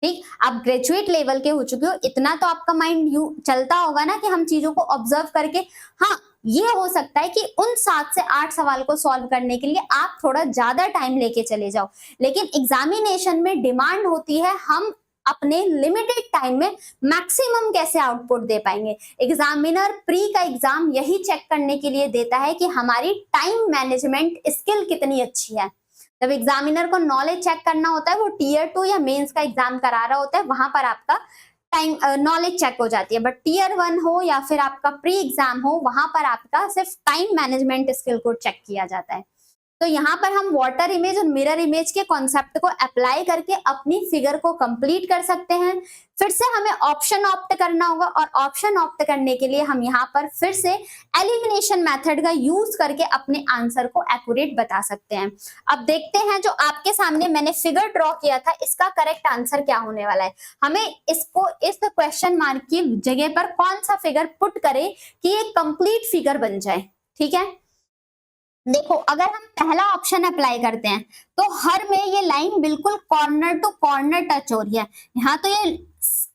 ठीक। आप ग्रेजुएट लेवल के हो चुके हो, इतना तो आपका माइंड चलता होगा ना कि हम चीजों को ऑब्जर्व करके, हाँ ये हो सकता है कि उन 7 से 8 सवाल को सॉल्व करने के लिए आप थोड़ा ज्यादा टाइम लेके चले जाओ, लेकिन एग्जामिनेशन में डिमांड होती है हम अपने लिमिटेड टाइम में मैक्सिमम कैसे आउटपुट दे पाएंगे। एग्जामिनर प्री का एग्जाम यही चेक करने के लिए देता है कि हमारी टाइम मैनेजमेंट स्किल कितनी अच्छी है। जब एग्जामिनर को नॉलेज चेक करना होता है, वो टीयर 2 या मेंस का एग्जाम करा रहा होता है, वहां पर आपका टाइम नॉलेज चेक हो जाती है। बट टीयर 1 हो या फिर आपका प्री एग्जाम हो, वहां पर आपका सिर्फ टाइम मैनेजमेंट स्किल को चेक किया जाता है। तो यहाँ पर हम वाटर इमेज और मिरर इमेज के कॉन्सेप्ट को अप्लाई करके अपनी फिगर को कंप्लीट कर सकते हैं। फिर से हमें ऑप्शन ऑप्ट करना होगा, और ऑप्शन ऑप्ट करने के लिए हम यहाँ पर फिर से एलिमिनेशन मेथड का यूज करके अपने आंसर को एक्यूरेट बता सकते हैं। अब देखते हैं जो आपके सामने मैंने फिगर ड्रॉ किया था, इसका करेक्ट आंसर क्या होने वाला है। हमें इसको इस क्वेश्चन मार्क की जगह पर कौन सा फिगर पुट करें कि ये कंप्लीट फिगर बन जाए, ठीक है। देखो, अगर हम पहला ऑप्शन अप्लाई करते हैं तो हर में ये लाइन बिल्कुल कॉर्नर टू कॉर्नर टच हो रही है। यहाँ तो ये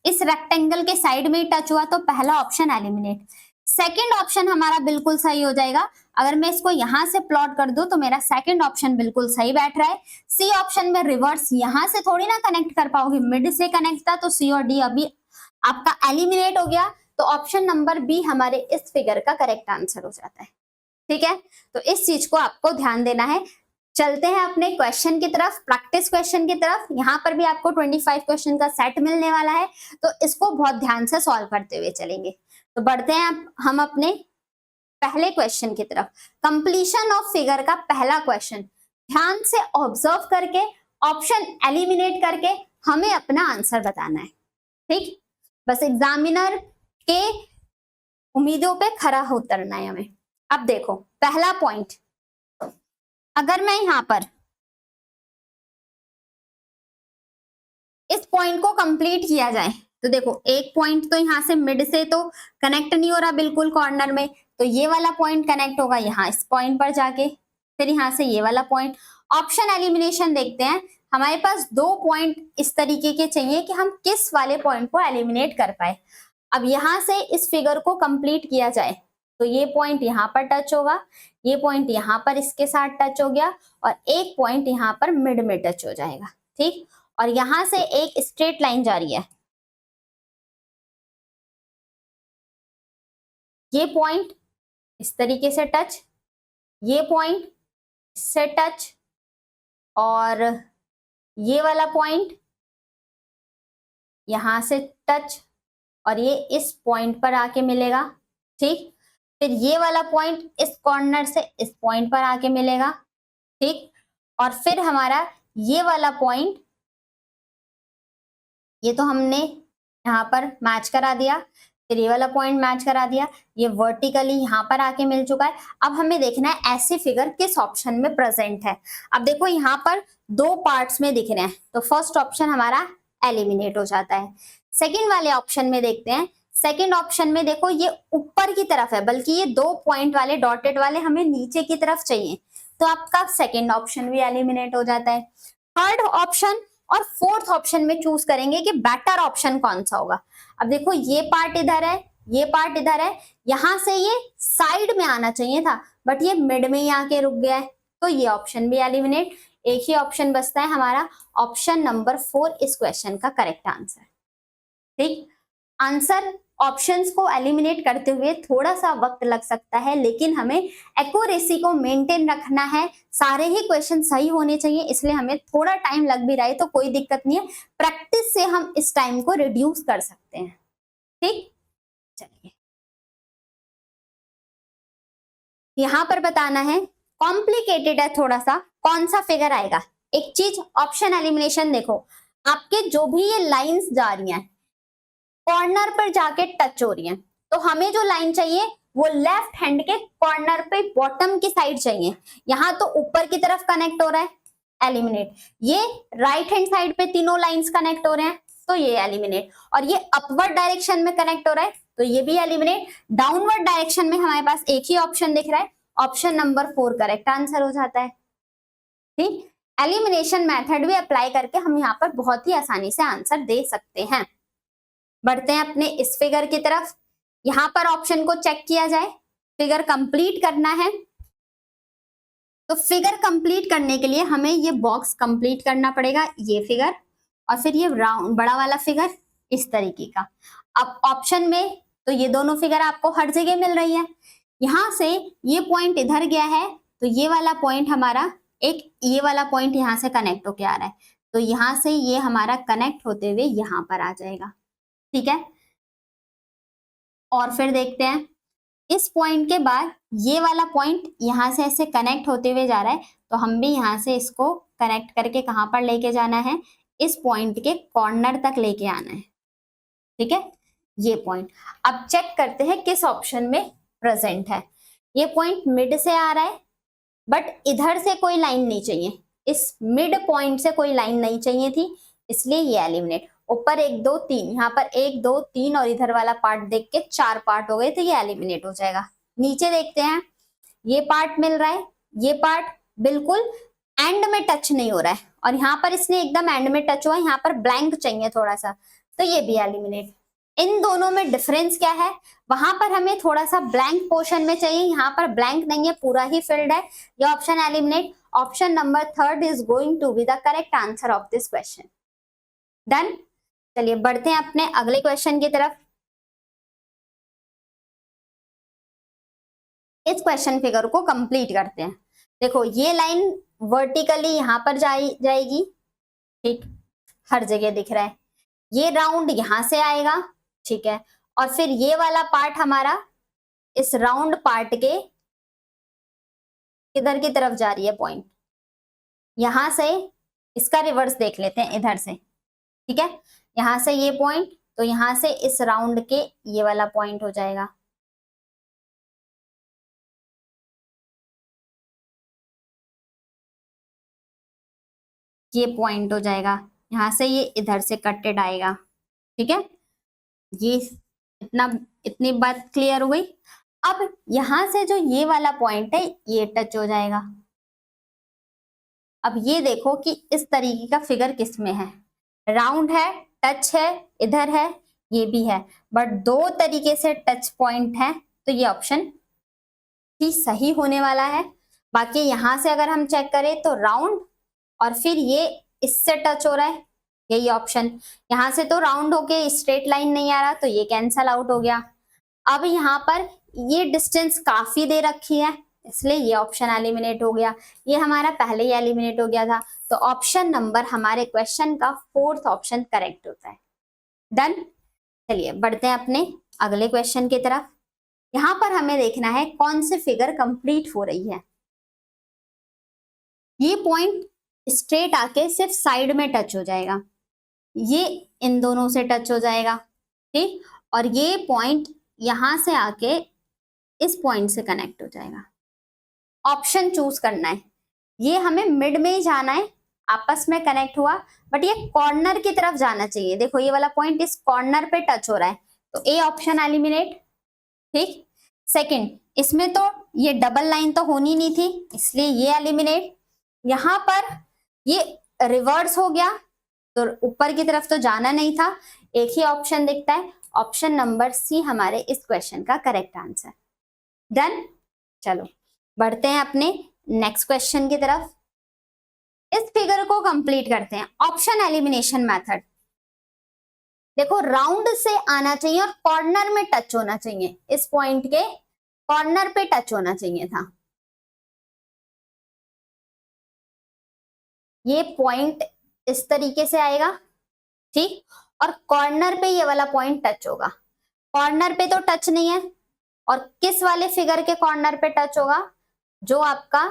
इस रेक्टेंगल के साइड में ही टच हुआ, तो पहला ऑप्शन एलिमिनेट। सेकंड ऑप्शन हमारा बिल्कुल सही हो जाएगा। अगर मैं इसको यहां से प्लॉट कर दूं तो मेरा सेकंड ऑप्शन बिल्कुल सही बैठ रहा है। सी ऑप्शन में रिवर्स यहां से थोड़ी ना कनेक्ट कर पाओगे, मिड से कनेक्ट था, तो सी और डी अभी आपका एलिमिनेट हो गया। तो ऑप्शन नंबर बी हमारे इस फिगर का करेक्ट आंसर हो जाता है, ठीक है। तो इस चीज को आपको ध्यान देना है। चलते हैं अपने क्वेश्चन की तरफ, प्रैक्टिस क्वेश्चन की तरफ। यहाँ पर भी आपको 25 क्वेश्चन का सेट मिलने वाला है, तो इसको बहुत ध्यान से सॉल्व करते हुए चलेंगे। तो बढ़ते हैं हम अपने पहले क्वेश्चन की तरफ। कंप्लीशन ऑफ फिगर का पहला क्वेश्चन, ध्यान से ऑब्जर्व करके ऑप्शन एलिमिनेट करके हमें अपना आंसर बताना है, ठीक। बस एग्जामिनर के उम्मीदों पे खरा उतरना है हमें। अब देखो पहला पॉइंट, अगर मैं यहां पर इस पॉइंट को कंप्लीट किया जाए तो देखो एक पॉइंट तो यहां से मिड से तो कनेक्ट नहीं हो रहा बिल्कुल कॉर्नर में, तो ये वाला पॉइंट कनेक्ट होगा यहाँ इस पॉइंट पर जाके, फिर यहां से ये वाला पॉइंट। ऑप्शन एलिमिनेशन देखते हैं, हमारे पास दो पॉइंट इस तरीके के चाहिए कि हम किस वाले पॉइंट को एलिमिनेट कर पाए। अब यहां से इस फिगर को कंप्लीट किया जाए तो ये पॉइंट यहाँ पर टच होगा, ये पॉइंट यहाँ पर इसके साथ टच हो गया और एक पॉइंट यहाँ पर मिड में टच हो जाएगा, ठीक। और यहां से एक स्ट्रेट लाइन जा रही है, ये पॉइंट इस तरीके से टच, ये पॉइंट इससे टच, और ये वाला पॉइंट यहां से टच, और ये इस पॉइंट पर आके मिलेगा, ठीक। फिर ये वाला पॉइंट इस कॉर्नर से इस पॉइंट पर आके मिलेगा, ठीक। और फिर हमारा ये वाला पॉइंट, ये तो हमने यहाँ पर मैच करा दिया, फिर ये वाला पॉइंट मैच करा दिया, ये वर्टिकली यहाँ पर आके मिल चुका है। अब हमें देखना है ऐसी फिगर किस ऑप्शन में प्रेजेंट है। अब देखो यहाँ पर दो पार्ट्स में दिख रहे हैं, तो फर्स्ट ऑप्शन हमारा एलिमिनेट हो जाता है। सेकंड वाले ऑप्शन में देखते हैं, सेकंड ऑप्शन में देखो ये ऊपर की तरफ है, बल्कि ये दो पॉइंट वाले डॉटेड वाले हमें नीचे की तरफ चाहिए, तो आपका सेकंड ऑप्शन भी एलिमिनेट हो जाता है। थर्ड ऑप्शन और फोर्थ ऑप्शन में चूज करेंगे कि बेटर ऑप्शन कौन सा होगा। अब देखो ये पार्ट इधर है, ये पार्ट इधर है, यहां से ये साइड में आना चाहिए था बट ये मिड में ही आके रुक गया है, तो ये ऑप्शन भी एलिमिनेट। एक ही ऑप्शन बचता है हमारा, ऑप्शन नंबर 4 इस क्वेश्चन का करेक्ट आंसर, ठीक। आंसर ऑप्शंस को एलिमिनेट करते हुए थोड़ा सा वक्त लग सकता है, लेकिन हमें एक्यूरेसी को मेंटेन रखना है, सारे ही क्वेश्चन सही होने चाहिए, इसलिए हमें थोड़ा टाइम लग भी रहा है तो कोई दिक्कत नहीं है, प्रैक्टिस से हम इस टाइम को रिड्यूस कर सकते हैं, ठीक। चलिए यहां पर बताना है, कॉम्प्लिकेटेड है थोड़ा सा, कौन सा फिगर आएगा। एक चीज ऑप्शन एलिमिनेशन देखो, आपके जो भी ये लाइंस जा रही हैं कॉर्नर पर जाके टच हो रही हैं, तो हमें जो लाइन चाहिए वो लेफ्ट हैंड के कॉर्नर पे बॉटम की साइड चाहिए। यहां तो ऊपर की तरफ कनेक्ट हो रहा है, एलिमिनेट। ये राइट हैंड साइड पे तीनों लाइंस कनेक्ट हो रहे हैं, तो ये एलिमिनेट। और ये अपवर्ड डायरेक्शन में कनेक्ट हो रहा है, तो ये भी एलिमिनेट। डाउनवर्ड डायरेक्शन में हमारे पास एक ही ऑप्शन दिख रहा है, ऑप्शन नंबर 4 करेक्ट आंसर हो जाता है, ठीक। एलिमिनेशन मेथड भी अप्लाई करके हम यहाँ पर बहुत ही आसानी से आंसर दे सकते हैं। बढ़ते हैं अपने इस फिगर की तरफ, यहां पर ऑप्शन को चेक किया जाए, फिगर कंप्लीट करना है, तो फिगर कंप्लीट करने के लिए हमें ये बॉक्स कंप्लीट करना पड़ेगा, ये फिगर, और फिर ये राउंड बड़ा वाला फिगर इस तरीके का। अब ऑप्शन में तो ये दोनों फिगर आपको हर जगह मिल रही है, यहां से ये पॉइंट इधर गया है तो ये वाला पॉइंट हमारा, एक ये वाला पॉइंट यहां से कनेक्ट होके आ रहा है, तो यहां से ये हमारा कनेक्ट होते हुए यहां पर आ जाएगा, ठीक है। और फिर देखते हैं इस पॉइंट के बाद ये वाला पॉइंट यहां से ऐसे कनेक्ट होते हुए जा रहा है, तो हम भी यहां से इसको कनेक्ट करके कहां पर लेके जाना है, इस पॉइंट के कॉर्नर तक लेके आना है, ठीक है, ये पॉइंट। अब चेक करते हैं किस ऑप्शन में प्रेजेंट है। ये पॉइंट मिड से आ रहा है बट इधर से कोई लाइन नहीं चाहिए, इस मिड पॉइंट से कोई लाइन नहीं चाहिए थी, इसलिए ये एलिमिनेट। ऊपर 1 2 3, यहाँ पर 1 2 3 और इधर वाला पार्ट देख के 4 पार्ट हो गए, तो ये एलिमिनेट हो जाएगा। नीचे देखते हैं, ये पार्ट मिल रहा है, ये पार्ट बिल्कुल एंड में टच नहीं हो रहा है, और यहाँ पर इसने एकदम एंड में टच हुआ है, यहाँ पर ब्लैंक चाहिए थोड़ा सा, तो ये भी एलिमिनेट। इन दोनों में डिफरेंस क्या है, वहां पर हमें थोड़ा सा ब्लैंक पोर्शन में चाहिए, यहाँ पर ब्लैंक नहीं है, पूरा ही फिल्ड है, ये option eliminate. Option number 3 is going to be the correct answer of this question. Done. चलिए बढ़ते हैं अपने अगले क्वेश्चन की तरफ। इस क्वेश्चन फिगर को कंप्लीट करते हैं। देखो ये लाइन वर्टिकली यहां पर जाएगी, ठीक, हर जगह दिख रहा है, ये राउंड यहां से आएगा, ठीक है, और फिर ये वाला पार्ट हमारा इस राउंड पार्ट के किधर की तरफ जा रही है पॉइंट, यहां से, इसका रिवर्स देख लेते हैं इधर से, ठीक है, यहां से ये पॉइंट, तो यहां से इस राउंड के ये वाला पॉइंट हो जाएगा। ये पॉइंट हो जाएगा, यहां से ये इधर से कटेड आएगा। ठीक है, ये इतनी बात क्लियर हो गई। अब यहां से जो ये वाला पॉइंट है ये टच हो जाएगा। अब ये देखो कि इस तरीके का फिगर किस में है, राउंड है, टच है, इधर है, ये भी है, बट दो तरीके से टच पॉइंट है, तो ये ऑप्शन ही सही होने वाला है। बाकी यहां से अगर हम चेक करें तो राउंड और फिर ये इससे टच हो रहा है, यही ऑप्शन। यहां से तो राउंड होके स्ट्रेट लाइन नहीं आ रहा, तो ये कैंसल आउट हो गया। अब यहाँ पर ये डिस्टेंस काफी दे रखी है, इसलिए ये ऑप्शन एलिमिनेट हो गया। ये हमारा पहले ही एलिमिनेट हो गया था, तो ऑप्शन नंबर हमारे क्वेश्चन का 4th ऑप्शन करेक्ट होता है। डन। चलिए बढ़ते हैं अपने अगले क्वेश्चन की तरफ। यहां पर हमें देखना है कौन सी फिगर कंप्लीट हो रही है। ये पॉइंट स्ट्रेट आके सिर्फ साइड में टच हो जाएगा, ये इन दोनों से टच हो जाएगा, ठीक, और ये पॉइंट यहां से आके इस पॉइंट से कनेक्ट हो जाएगा। ऑप्शन चूज करना है, ये हमें मिड में ही जाना है, आपस में कनेक्ट हुआ, बट ये कॉर्नर की तरफ जाना चाहिए। देखो ये वाला पॉइंट इस कॉर्नर पे टच हो रहा है, तो ए ऑप्शन एलिमिनेट। ठीक, सेकंड, इसमें तो ये डबल लाइन तो होनी नहीं थी, इसलिए ये एलिमिनेट। यहां पर ये रिवर्स हो गया, तो ऊपर की तरफ तो जाना नहीं था, एक ही ऑप्शन दिखता है, ऑप्शन नंबर सी हमारे इस क्वेश्चन का करेक्ट आंसर। डन। चलो बढ़ते हैं अपने नेक्स्ट क्वेश्चन की तरफ। इस फिगर को कंप्लीट करते हैं। Option elimination method. देखो राउंड से आना चाहिए और कॉर्नर में टच होना चाहिए, इस पॉइंट के कॉर्नर पे टच होना चाहिए था। ये पॉइंट इस तरीके से आएगा, ठीक, और कॉर्नर पे ये वाला पॉइंट टच होगा। कॉर्नर पे तो टच नहीं है, और किस वाले फिगर के कॉर्नर पे टच होगा, जो आपका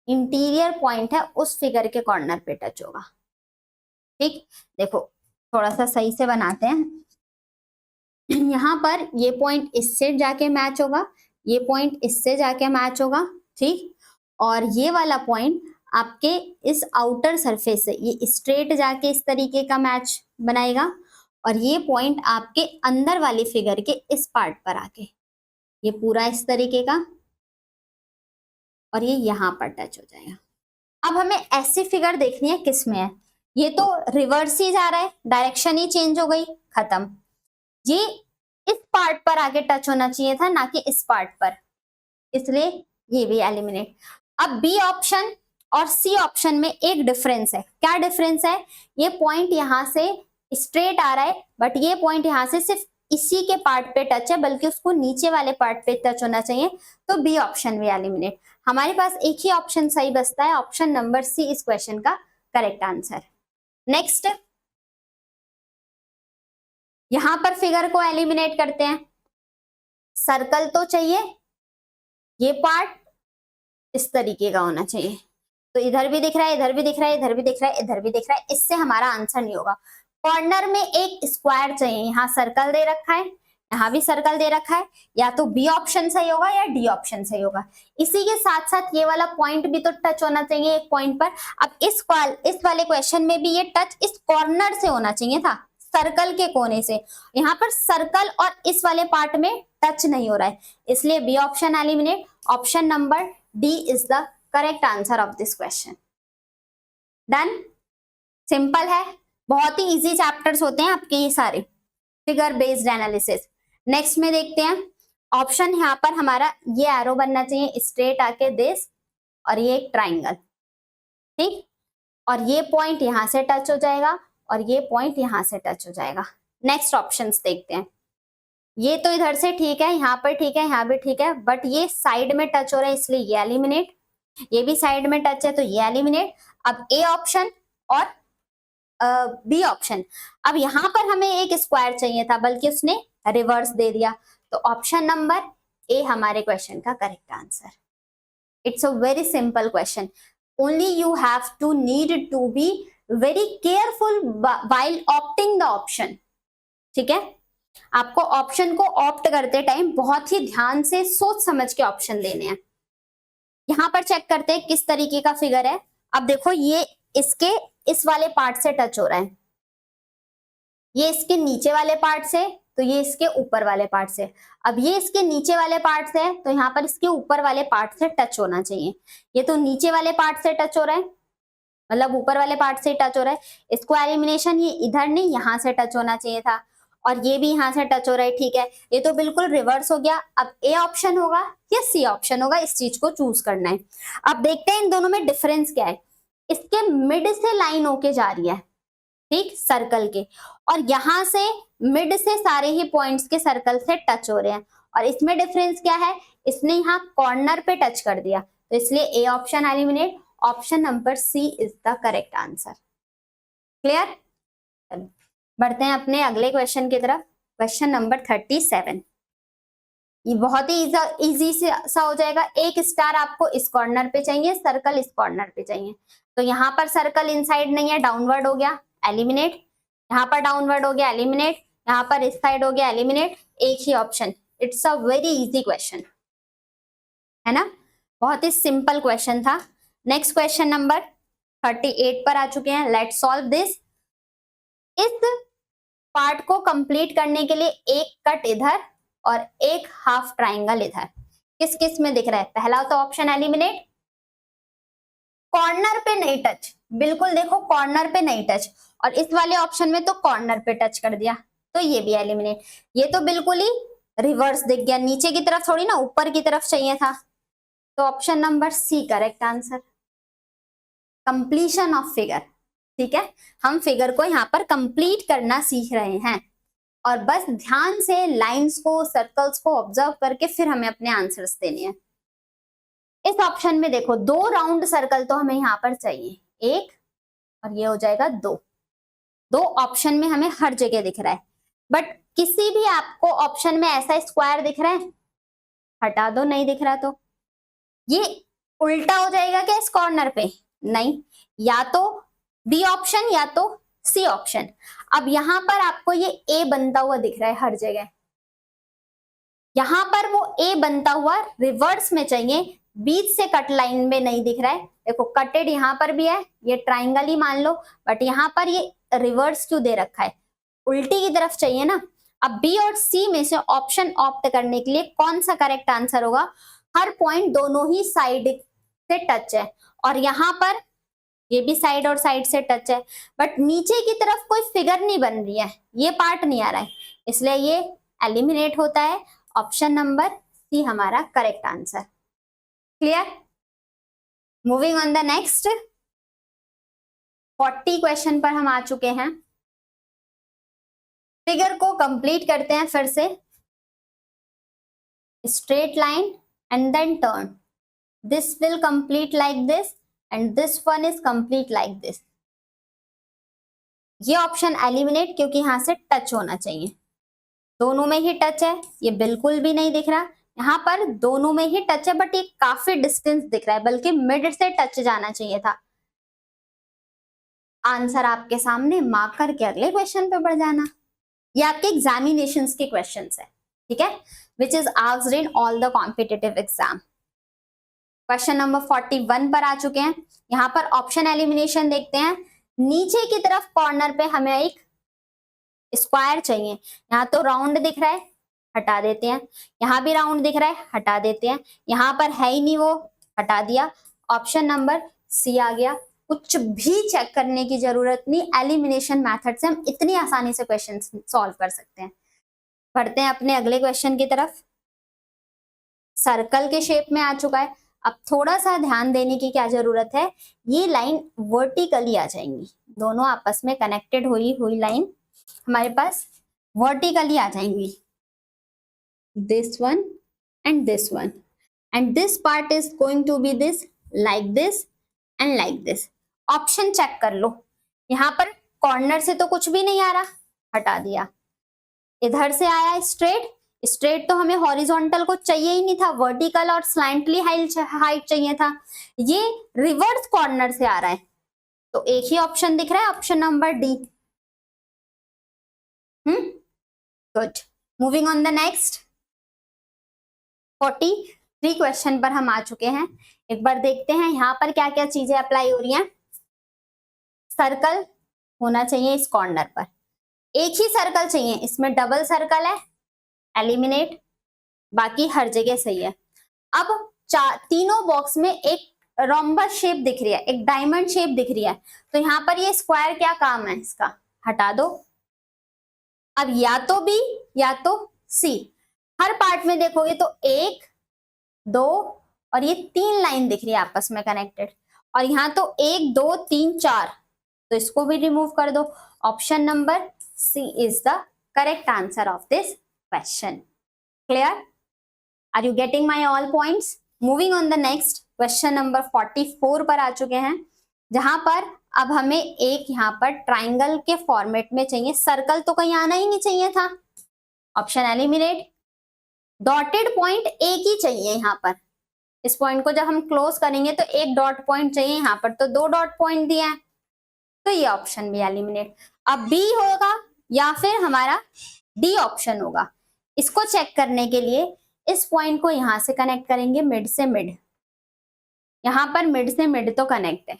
इंटीरियर पॉइंट है उस फिगर के कॉर्नर पे टच होगा। ठीक, देखो थोड़ा सा सही से बनाते हैं। यहां पर ये पॉइंट इससे जाके मैच होगा, ये पॉइंट इससे जाके मैच होगा, ठीक, और ये वाला पॉइंट आपके इस आउटर सरफेस से ये स्ट्रेट जाके इस तरीके का मैच बनाएगा, और ये पॉइंट आपके अंदर वाली फिगर के इस पार्ट पर आके ये पूरा इस तरीके का, और ये यहां पर टच हो जाएगा। अब हमें ऐसी फिगर देखनी है किसमें है, ये तो रिवर्स ही जा रहा है, डायरेक्शन ही चेंज हो गई, खत्म। ये इस पार्ट पर आके टच होना चाहिए था, ना कि इस पार्ट पर, इसलिए ये भी एलिमिनेट। अब बी ऑप्शन और सी ऑप्शन में एक डिफरेंस है। क्या डिफरेंस है, ये पॉइंट यहां से स्ट्रेट आ रहा है, बट ये पॉइंट यहां से सिर्फ इसी के पार्ट पे टच है, बल्कि उसको नीचे वाले पार्ट पे टच होना चाहिए, तो बी ऑप्शन भी एलिमिनेट। हमारे पास एक ही ऑप्शन सही बचता है, ऑप्शन नंबर सी इस क्वेश्चन का करेक्ट आंसर। नेक्स्ट, यहां पर फिगर को एलिमिनेट करते हैं। सर्कल तो चाहिए, ये पार्ट इस तरीके का होना चाहिए, तो इधर भी दिख रहा है, इधर भी दिख रहा है, इधर भी दिख रहा है, इधर भी दिख रहा है, इससे हमारा आंसर नहीं होगा। कॉर्नर में एक स्क्वायर चाहिए, यहाँ सर्कल दे रखा है, यहाँ भी सर्कल दे रखा है, या तो बी ऑप्शन सही होगा या डी ऑप्शन सही होगा। इसी के साथ साथ ये वाला पॉइंट भी तो टच होना चाहिए एक पॉइंट पर। अब इस वाले क्वेश्चन में भी ये टच इस कॉर्नर से होना चाहिए था, सर्कल के कोने से। यहाँ पर सर्कल और इस वाले पार्ट में टच नहीं हो रहा है, इसलिए B option eliminate. Option number D is the correct answer of this question. Done. Simple है, बहुत ही इजी चैप्टर्स होते हैं आपके ये सारे, फिगर बेस्ड एनालिसिस। नेक्स्ट में देखते हैं ऑप्शन, यहाँ पर हमारा ये एरो बनना चाहिए स्ट्रेट आके दिस, और ये एक ट्राइंगल, ठीक, और ये पॉइंट यहां से टच हो जाएगा, और ये पॉइंट यहां से टच हो जाएगा। नेक्स्ट ऑप्शंस देखते हैं। ये तो इधर से ठीक है, यहाँ पर ठीक है, यहाँ भी ठीक है, बट ये साइड में टच हो रहा है, इसलिए ये एलिमिनेट। ये भी साइड में टच है, तो ये एलिमिनेट। अब ए ऑप्शन और बी ऑप्शन। अब यहाँ पर हमें एक स्क्वायर चाहिए था, बल्कि उसने रिवर्स दे दिया, तो ऑप्शन नंबर ए हमारे क्वेश्चन का correct answer. It's a very simple question. only you have to need to be very careful while opting the option. ठीक है, आपको ऑप्शन को ऑप्ट करते टाइम बहुत ही ध्यान से सोच समझ के ऑप्शन देने हैं। यहां पर चेक करते हैं किस तरीके का फिगर है। अब देखो ये इसके इस वाले पार्ट से टच हो रहा है, ये इसके नीचे वाले पार्ट से, तो ये इसके ऊपर वाले पार्ट से। अब ये इसके नीचे वाले पार्ट से है, तो यहाँ पर इसके ऊपर वाले पार्ट से टच होना चाहिए। ये तो नीचे वाले पार्ट से टच हो रहा है, मतलब ऊपर वाले पार्ट से टच हो रहा है। इसको एलिमिनेशन ये इधर नहीं यहाँ से टच होना चाहिए था, और ये भी यहाँ से टच हो रहा है। ठीक है, ये तो बिल्कुल रिवर्स हो गया। अब ए ऑप्शन होगा या सी ऑप्शन होगा, इस चीज को चूज करना है। अब देखते हैं इन दोनों में डिफरेंस क्या है। इसके मिड से लाइन होके जा रही है, ठीक, सर्कल के, और यहां से मिड से सारे ही पॉइंट्स के सर्कल से टच हो रहे हैं। और इसमें डिफरेंस क्या है, इसने यहाँ कॉर्नर पे टच कर दिया, तो इसलिए A option eliminate. Option number C is the correct answer. Clear? बढ़ते हैं अपने अगले क्वेश्चन की तरफ। क्वेश्चन नंबर 37, ये बहुत ही इजी सा हो जाएगा। एक स्टार आपको इस कॉर्नर पे चाहिए, सर्कल इस कॉर्नर पे चाहिए। तो यहाँ पर सर्कल इनसाइड नहीं है, डाउनवर्ड हो गया, एलिमिनेट। यहाँ पर डाउनवर्ड हो गया, एलिमिनेट। यहाँ पर इस साइड हो गया, एलिमिनेट। एक ही option. It's a very easy question, है ना, बहुत ही सिंपल क्वेश्चन था। नेक्स्ट क्वेश्चन नंबर 38 पर आ चुके हैं। Let's solve this. इस पार्ट को कंप्लीट करने के लिए एक कट इधर और एक हाफ ट्राइंगल इधर, किस किस में दिख रहा है? पहला तो ऑप्शन एलिमिनेट, कॉर्नर पे नहीं टच, बिल्कुल देखो कॉर्नर पे नहीं टच, और इस वाले ऑप्शन में तो कॉर्नर पे टच कर दिया, तो ये भी एलिमिनेट। ये तो बिल्कुल ही रिवर्स दिख गया, नीचे की तरफ थोड़ी ना, ऊपर की तरफ चाहिए था। तो option number C correct answer, completion of figure. ठीक है, हम फिगर को यहाँ पर कंप्लीट करना सीख रहे हैं, और बस ध्यान से लाइंस को, सर्कल्स को ऑब्जर्व करके फिर हमें अपने आंसर्स देने हैं। इस ऑप्शन में देखो 2 राउंड सर्कल तो हमें यहाँ पर चाहिए, एक और ये हो जाएगा 2। 2 ऑप्शन में हमें हर जगह दिख रहा है, बट किसी भी आपको ऑप्शन में ऐसा स्क्वायर दिख रहा है? हटा दो, नहीं दिख रहा। तो ये उल्टा हो जाएगा क्या इस कॉर्नर पे? नहीं, या तो बी ऑप्शन या तो सी ऑप्शन। अब यहां पर आपको ये ए बनता हुआ दिख रहा है हर जगह, यहां पर वो ए बनता हुआ रिवर्स में चाहिए, बीच से कट लाइन में नहीं दिख रहा है। देखो कटेड यहां पर भी है, ये ट्राइंगल ही मान लो, बट यहां पर ये रिवर्स क्यों दे रखा है? उल्टी की तरफ चाहिए ना। अब बी और सी में से ऑप्शन ऑप्ट करने के लिए कौन सा करेक्ट आंसर होगा? हर पॉइंट दोनों ही साइड से टच है, और यहां पर ये भी साइड और साइड से टच है, बट नीचे की तरफ कोई फिगर नहीं बन रही है, ये पार्ट नहीं आ रहा है, इसलिए ये एलिमिनेट होता है। ऑप्शन नंबर सी हमारा correct answer. Clear? Moving on the next 40 question पर हम आ चुके हैं। फिगर को कंप्लीट करते हैं फिर से। Straight line and then turn, this will complete like this and this one is complete like this। ये ऑप्शन एलिमिनेट, क्योंकि यहां से टच होना चाहिए, दोनों में ही टच है, ये बिल्कुल भी नहीं दिख रहा। यहाँ पर दोनों में ही टच है, बट ये काफी डिस्टेंस दिख रहा है, बल्कि मिड से टच जाना चाहिए था। आंसर आपके सामने, मार्क करके अगले क्वेश्चन पे बढ़ जाना। ये आपके एग्जामिनेशंस के क्वेश्चंस है, ठीक है, which is asked in all the competitive exam. Question number 41 पर आ चुके हैं। यहाँ पर ऑप्शन एलिमिनेशन देखते हैं। नीचे की तरफ कॉर्नर पे हमें एक स्क्वायर चाहिए, यहाँ तो राउंड दिख रहा है, हटा देते हैं। यहाँ भी राउंड दिख रहा है, हटा देते हैं। यहाँ पर है ही नहीं, वो हटा दिया। ऑप्शन नंबर सी आ गया। कुछ भी चेक करने की जरूरत नहीं, एलिमिनेशन मेथड से हम इतनी आसानी से क्वेश्चन सॉल्व कर सकते हैं। बढ़ते हैं अपने अगले क्वेश्चन की तरफ। सर्कल के शेप में आ चुका है। अब थोड़ा सा ध्यान देने की क्या जरूरत है, ये लाइन वर्टिकली आ जाएंगी, दोनों आपस में कनेक्टेड हुई लाइन हमारे पास वर्टिकली आ जाएंगी। This one and this one, and this part is going to be this, like this and like this. Option check कर लो, यहाँ पर कॉर्नर से तो कुछ भी नहीं आ रहा, हटा दिया। इधर से आया स्ट्रेट, स्ट्रेट तो हमें हॉरिजॉन्टल को चाहिए ही नहीं था, वर्टिकल और स्लैंटली हाइट चाहिए था, ये रिवर्स कॉर्नर से आ रहा है, तो एक ही ऑप्शन दिख रहा है, option number D. Good, moving on the next 43 question पर हम आ चुके हैं। एक बार देखते हैं यहाँ पर क्या क्या चीजें अप्लाई हो रही हैं। सर्कल होना चाहिए इस कॉर्नर पर, एक ही सर्कल चाहिए, इसमें डबल सर्कल है, एलिमिनेट, बाकी हर जगह सही है। अब तीनों बॉक्स में एक रोम्बस शेप दिख रही है, एक डायमंड शेप दिख रही है, तो यहाँ पर ये स्क्वायर क्या काम है इसका, हटा दो। अब या तो बी या तो सी, हर पार्ट में देखोगे तो 1 2 और ये 3 लाइन दिख रही है आपस में कनेक्टेड, और यहाँ तो 1 2 3 4, तो इसको भी रिमूव कर दो। Option number C is the correct answer of this question. Clear? Are you getting my all points? Moving on the next question number 44 पर आ चुके हैं, जहां पर अब हमें एक यहाँ पर ट्राइंगल के फॉर्मेट में चाहिए, सर्कल तो कहीं आना ही नहीं चाहिए था, ऑप्शन एलिमिनेट। डॉटेड पॉइंट एक ही चाहिए यहाँ पर, इस पॉइंट को जब हम क्लोज करेंगे तो एक डॉट पॉइंट चाहिए, यहाँ पर तो 2 डॉट पॉइंट दिया है, तो ये ऑप्शन भी एलिमिनेट। अब बी होगा या फिर हमारा डी ऑप्शन होगा। इसको चेक करने के लिए इस पॉइंट को यहां से कनेक्ट करेंगे, मिड से मिड, यहां पर मिड से मिड तो कनेक्ट है,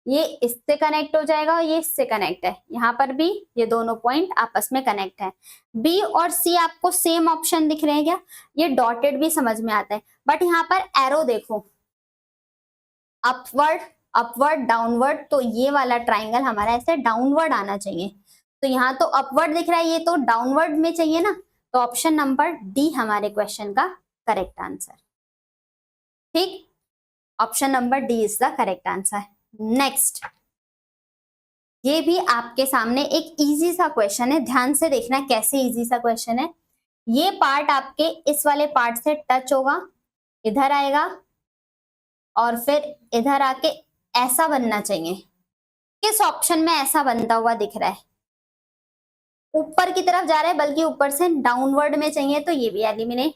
ये इससे कनेक्ट हो जाएगा और ये इससे कनेक्ट है, यहाँ पर भी ये दोनों पॉइंट आपस में कनेक्ट है। बी और सी आपको सेम ऑप्शन दिख रहे हैं क्या? ये डॉटेड भी समझ में आता है, बट यहाँ पर एरो देखो, अपवर्ड अपवर्ड डाउनवर्ड, तो ये वाला ट्राइंगल हमारा ऐसे डाउनवर्ड आना चाहिए, तो यहाँ तो अपवर्ड दिख रहा है, ये तो डाउनवर्ड में चाहिए ना, तो ऑप्शन नंबर डी हमारे क्वेश्चन का करेक्ट आंसर। ठीक, option number D is the correct answer. Next, ये भी आपके सामने एक इजी सा क्वेश्चन है, ध्यान से देखना कैसे इजी सा क्वेश्चन है। ये पार्ट आपके इस वाले पार्ट से टच होगा, इधर आएगा और फिर इधर आके ऐसा बनना चाहिए। किस ऑप्शन में ऐसा बनता हुआ दिख रहा है? ऊपर की तरफ जा रहा है, बल्कि ऊपर से डाउनवर्ड में चाहिए, तो ये भी एलिमिनेट।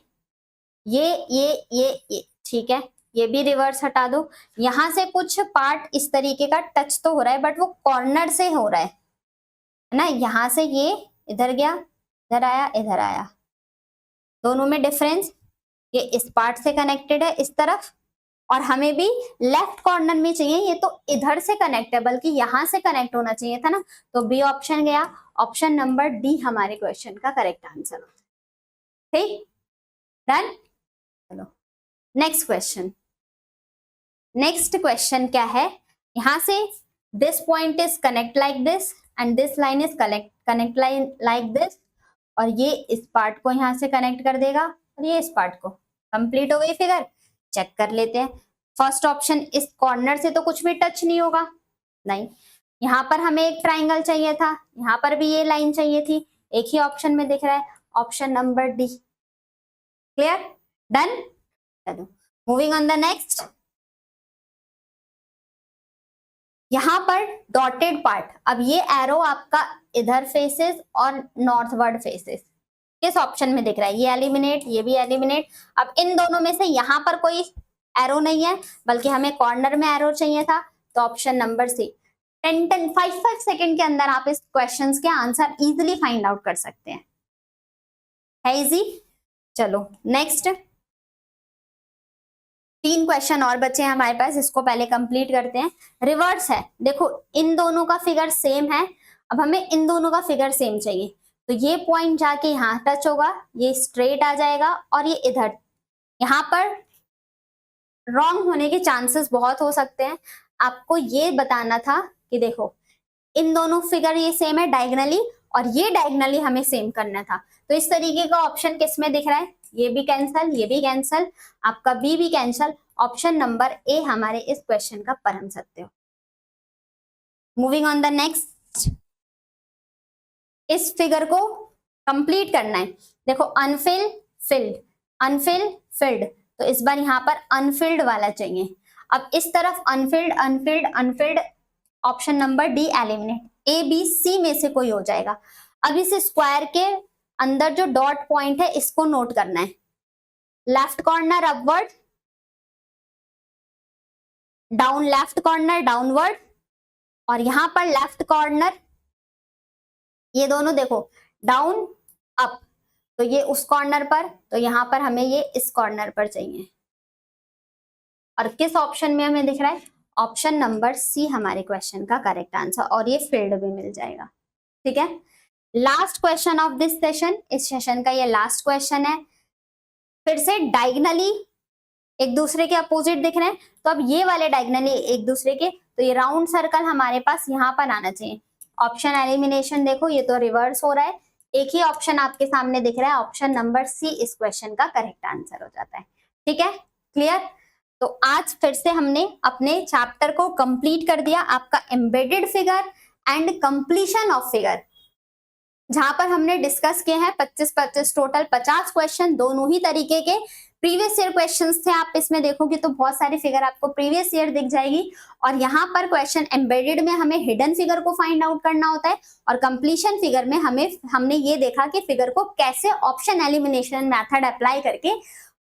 ये ठीक है, ये भी रिवर्स हटा दो। यहां से कुछ पार्ट इस तरीके का टच तो हो रहा है, बट वो कॉर्नर से हो रहा है ना, यहां से ये इधर गया, इधर आया, इधर आया, दोनों में डिफरेंस, ये इस पार्ट से कनेक्टेड है इस तरफ, और हमें भी लेफ्ट कॉर्नर में चाहिए, ये तो इधर से कनेक्ट है, बल्कि यहां से कनेक्ट होना चाहिए था ना, तो बी ऑप्शन गया, ऑप्शन नंबर डी हमारे क्वेश्चन का करेक्ट आंसर होता है। ठीक, डन। चलो नेक्स्ट क्वेश्चन। नेक्स्ट क्वेश्चन क्या है, यहां से this point is connect like this and this line is connect like this, और ये इस पार्ट को यहां से कनेक्ट कर देगा और ये इस पार्ट को। कंप्लीट हो गई फिगर? चेक कर लेते हैं। फर्स्ट ऑप्शन, इस कॉर्नर से तो कुछ भी टच नहीं होगा, नहीं। यहाँ पर हमें एक ट्राइंगल चाहिए था, यहाँ पर भी ये लाइन चाहिए थी, एक ही ऑप्शन में दिख रहा है, option number D. Clear? Done. चलो मूविंग ऑन द नेक्स्ट। यहाँ पर डॉटेड पार्ट, अब ये एरो आपका इधर फेसेस और नॉर्थवर्ड फेसेस, किस ऑप्शन में दिख रहा है? ये एलिमिनेट, ये भी एलिमिनेट। अब इन दोनों में से यहाँ पर कोई एरो नहीं है, बल्कि हमें कॉर्नर में एरो चाहिए था, तो ऑप्शन नंबर सी। 5 सेकंड के अंदर आप इस क्वेश्चन के आंसर इजिली फाइंड आउट कर सकते हैं, है इजी। चलो नेक्स्ट, 3 क्वेश्चन और बचे हैं हमारे पास, इसको पहले कंप्लीट करते हैं। रिवर्स है, देखो इन दोनों का फिगर सेम है, अब हमें इन दोनों का फिगर सेम चाहिए, तो ये पॉइंट जाके यहाँ टच होगा, ये स्ट्रेट आ जाएगा, और ये इधर, यहाँ पर रॉन्ग होने के चांसेस बहुत हो सकते हैं। आपको ये बताना था कि देखो इन दोनों फिगर ये सेम है डायगनली, और ये डायगनली हमें सेम करना था, तो इस तरीके का ऑप्शन किस में दिख रहा है? ये भी कैंसल, ये भी कैंसल, आपका बी भी कैंसल, ऑप्शन नंबर ए हमारे इस क्वेश्चन का परम सत्य हो। मूविंग ऑन द नेक्स्ट, इस फिगर को कंप्लीट करना है। देखो अनफिल्ड फिल्ड, अनफिल्ड फिल्ड, तो इस बार यहाँ पर अनफिल्ड वाला चाहिए। अब इस तरफ unfilled unfilled unfilled, option number D eliminate, A B C में से कोई हो जाएगा। अब इस स्क्वायर के अंदर जो डॉट पॉइंट है इसको नोट करना है। Left corner upward, down left corner downward, और यहां पर लेफ्ट कॉर्नर, ये दोनों देखो डाउन अप, तो ये उस कॉर्नर पर, तो यहां पर हमें ये इस कॉर्नर पर चाहिए। और किस ऑप्शन में हमें दिख रहा है? ऑप्शन नंबर सी हमारे क्वेश्चन का करेक्ट आंसर, और ये फील्ड भी मिल जाएगा। ठीक है, last question of this session, इस सेशन का ये लास्ट क्वेश्चन है। फिर से डायगनली एक दूसरे के अपोजिट दिख रहे हैं, तो अब ये वाले डायगनली एक दूसरे के, तो ये राउंड सर्कल हमारे पास यहाँ पर आना चाहिए। ऑप्शन एलिमिनेशन देखो, ये तो रिवर्स हो रहा है, एक ही ऑप्शन आपके सामने दिख रहा है, ऑप्शन नंबर सी इस क्वेश्चन का करेक्ट आंसर हो जाता है। ठीक है, क्लियर? तो आज फिर से हमने अपने चैप्टर को कंप्लीट कर दिया, आपका embedded figure and completion of figure, जहां पर हमने डिस्कस किए हैं 25-25 टोटल 50 क्वेश्चन, दोनों ही तरीके के प्रीवियस ईयर क्वेश्चंस थे। आप इसमें देखोगे तो बहुत सारी फिगर आपको प्रीवियस ईयर दिख जाएगी, और यहाँ पर क्वेश्चन एम्बेडेड में हमें हिडन फिगर को फाइंड आउट करना होता है, और कंप्लीशन फिगर में हमने ये देखा कि फिगर को कैसे ऑप्शन एलिमिनेशन मेथड अप्लाई करके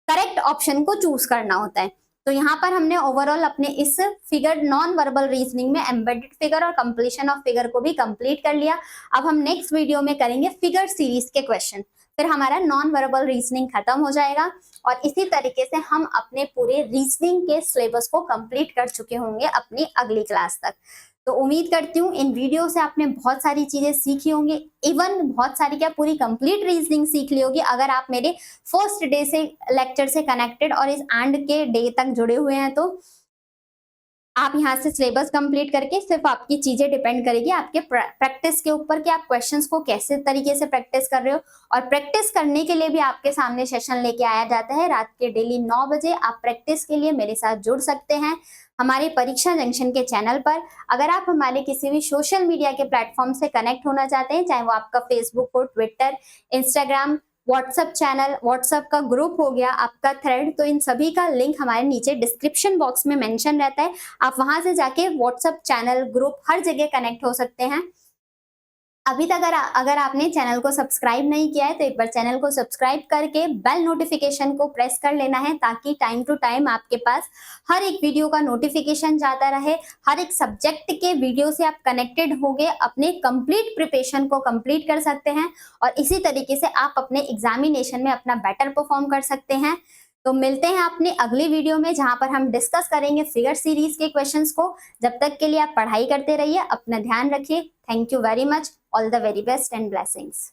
करेक्ट ऑप्शन को चूज करना होता है। तो यहाँ पर हमने ओवरऑल अपने इस फिगर नॉन वर्बल रीजनिंग में एम्बेडेड फिगर और कंप्लीशन ऑफ फिगर को भी कंप्लीट कर लिया। अब हम नेक्स्ट वीडियो में करेंगे फिगर सीरीज के क्वेश्चन, फिर हमारा नॉन वर्बल रीजनिंग खत्म हो जाएगा, और इसी तरीके से हम अपने पूरे रीजनिंग के सिलेबस को कंप्लीट कर चुके होंगे अपनी अगली क्लास तक। तो उम्मीद करती हूँ इन वीडियो से आपने बहुत सारी चीजें सीखी होंगी, इवन बहुत सारी क्या पूरी कंप्लीट रीजनिंग सीख ली होगी अगर आप मेरे फर्स्ट डे से लेक्चर से कनेक्टेड और इस एंड के डे तक जुड़े हुए हैं। तो आप यहाँ से सिलेबस कंप्लीट करके सिर्फ आपकी चीजें डिपेंड करेगी आपके प्रैक्टिस के ऊपर कि आप क्वेश्चंस को कैसे तरीके से प्रैक्टिस कर रहे हो, और प्रैक्टिस करने के लिए भी आपके सामने सेशन लेके आया जाता है रात के डेली 9 बजे। आप प्रैक्टिस के लिए मेरे साथ जुड़ सकते हैं हमारे परीक्षा जंक्शन के चैनल पर। अगर आप हमारे किसी भी सोशल मीडिया के प्लेटफॉर्म से कनेक्ट होना चाहते हैं, चाहे वो आपका फेसबुक हो, Twitter, Instagram, WhatsApp channel, WhatsApp का ग्रुप हो गया, आपका थ्रेड, तो इन सभी का लिंक हमारे नीचे डिस्क्रिप्शन बॉक्स में मेंशन रहता है। आप वहां से जाके व्हाट्सएप चैनल, ग्रुप हर जगह कनेक्ट हो सकते हैं। अभी तक अगर आपने चैनल को सब्सक्राइब नहीं किया है तो एक बार चैनल को सब्सक्राइब करके बेल नोटिफिकेशन को प्रेस कर लेना है, ताकि टाइम टू टाइम आपके पास हर एक वीडियो का नोटिफिकेशन जाता रहे। हर एक सब्जेक्ट के वीडियो से आप कनेक्टेड होगे अपने कंप्लीट प्रिपरेशन को कंप्लीट कर सकते हैं, और इसी तरीके से आप अपने एग्जामिनेशन में अपना बेटर परफॉर्म कर सकते हैं। तो मिलते हैं अपने अगली वीडियो में, जहां पर हम डिस्कस करेंगे फिगर सीरीज के क्वेश्चंस को। जब तक के लिए आप पढ़ाई करते रहिए, अपना ध्यान रखिए। Thank you very much, all the very best and blessings.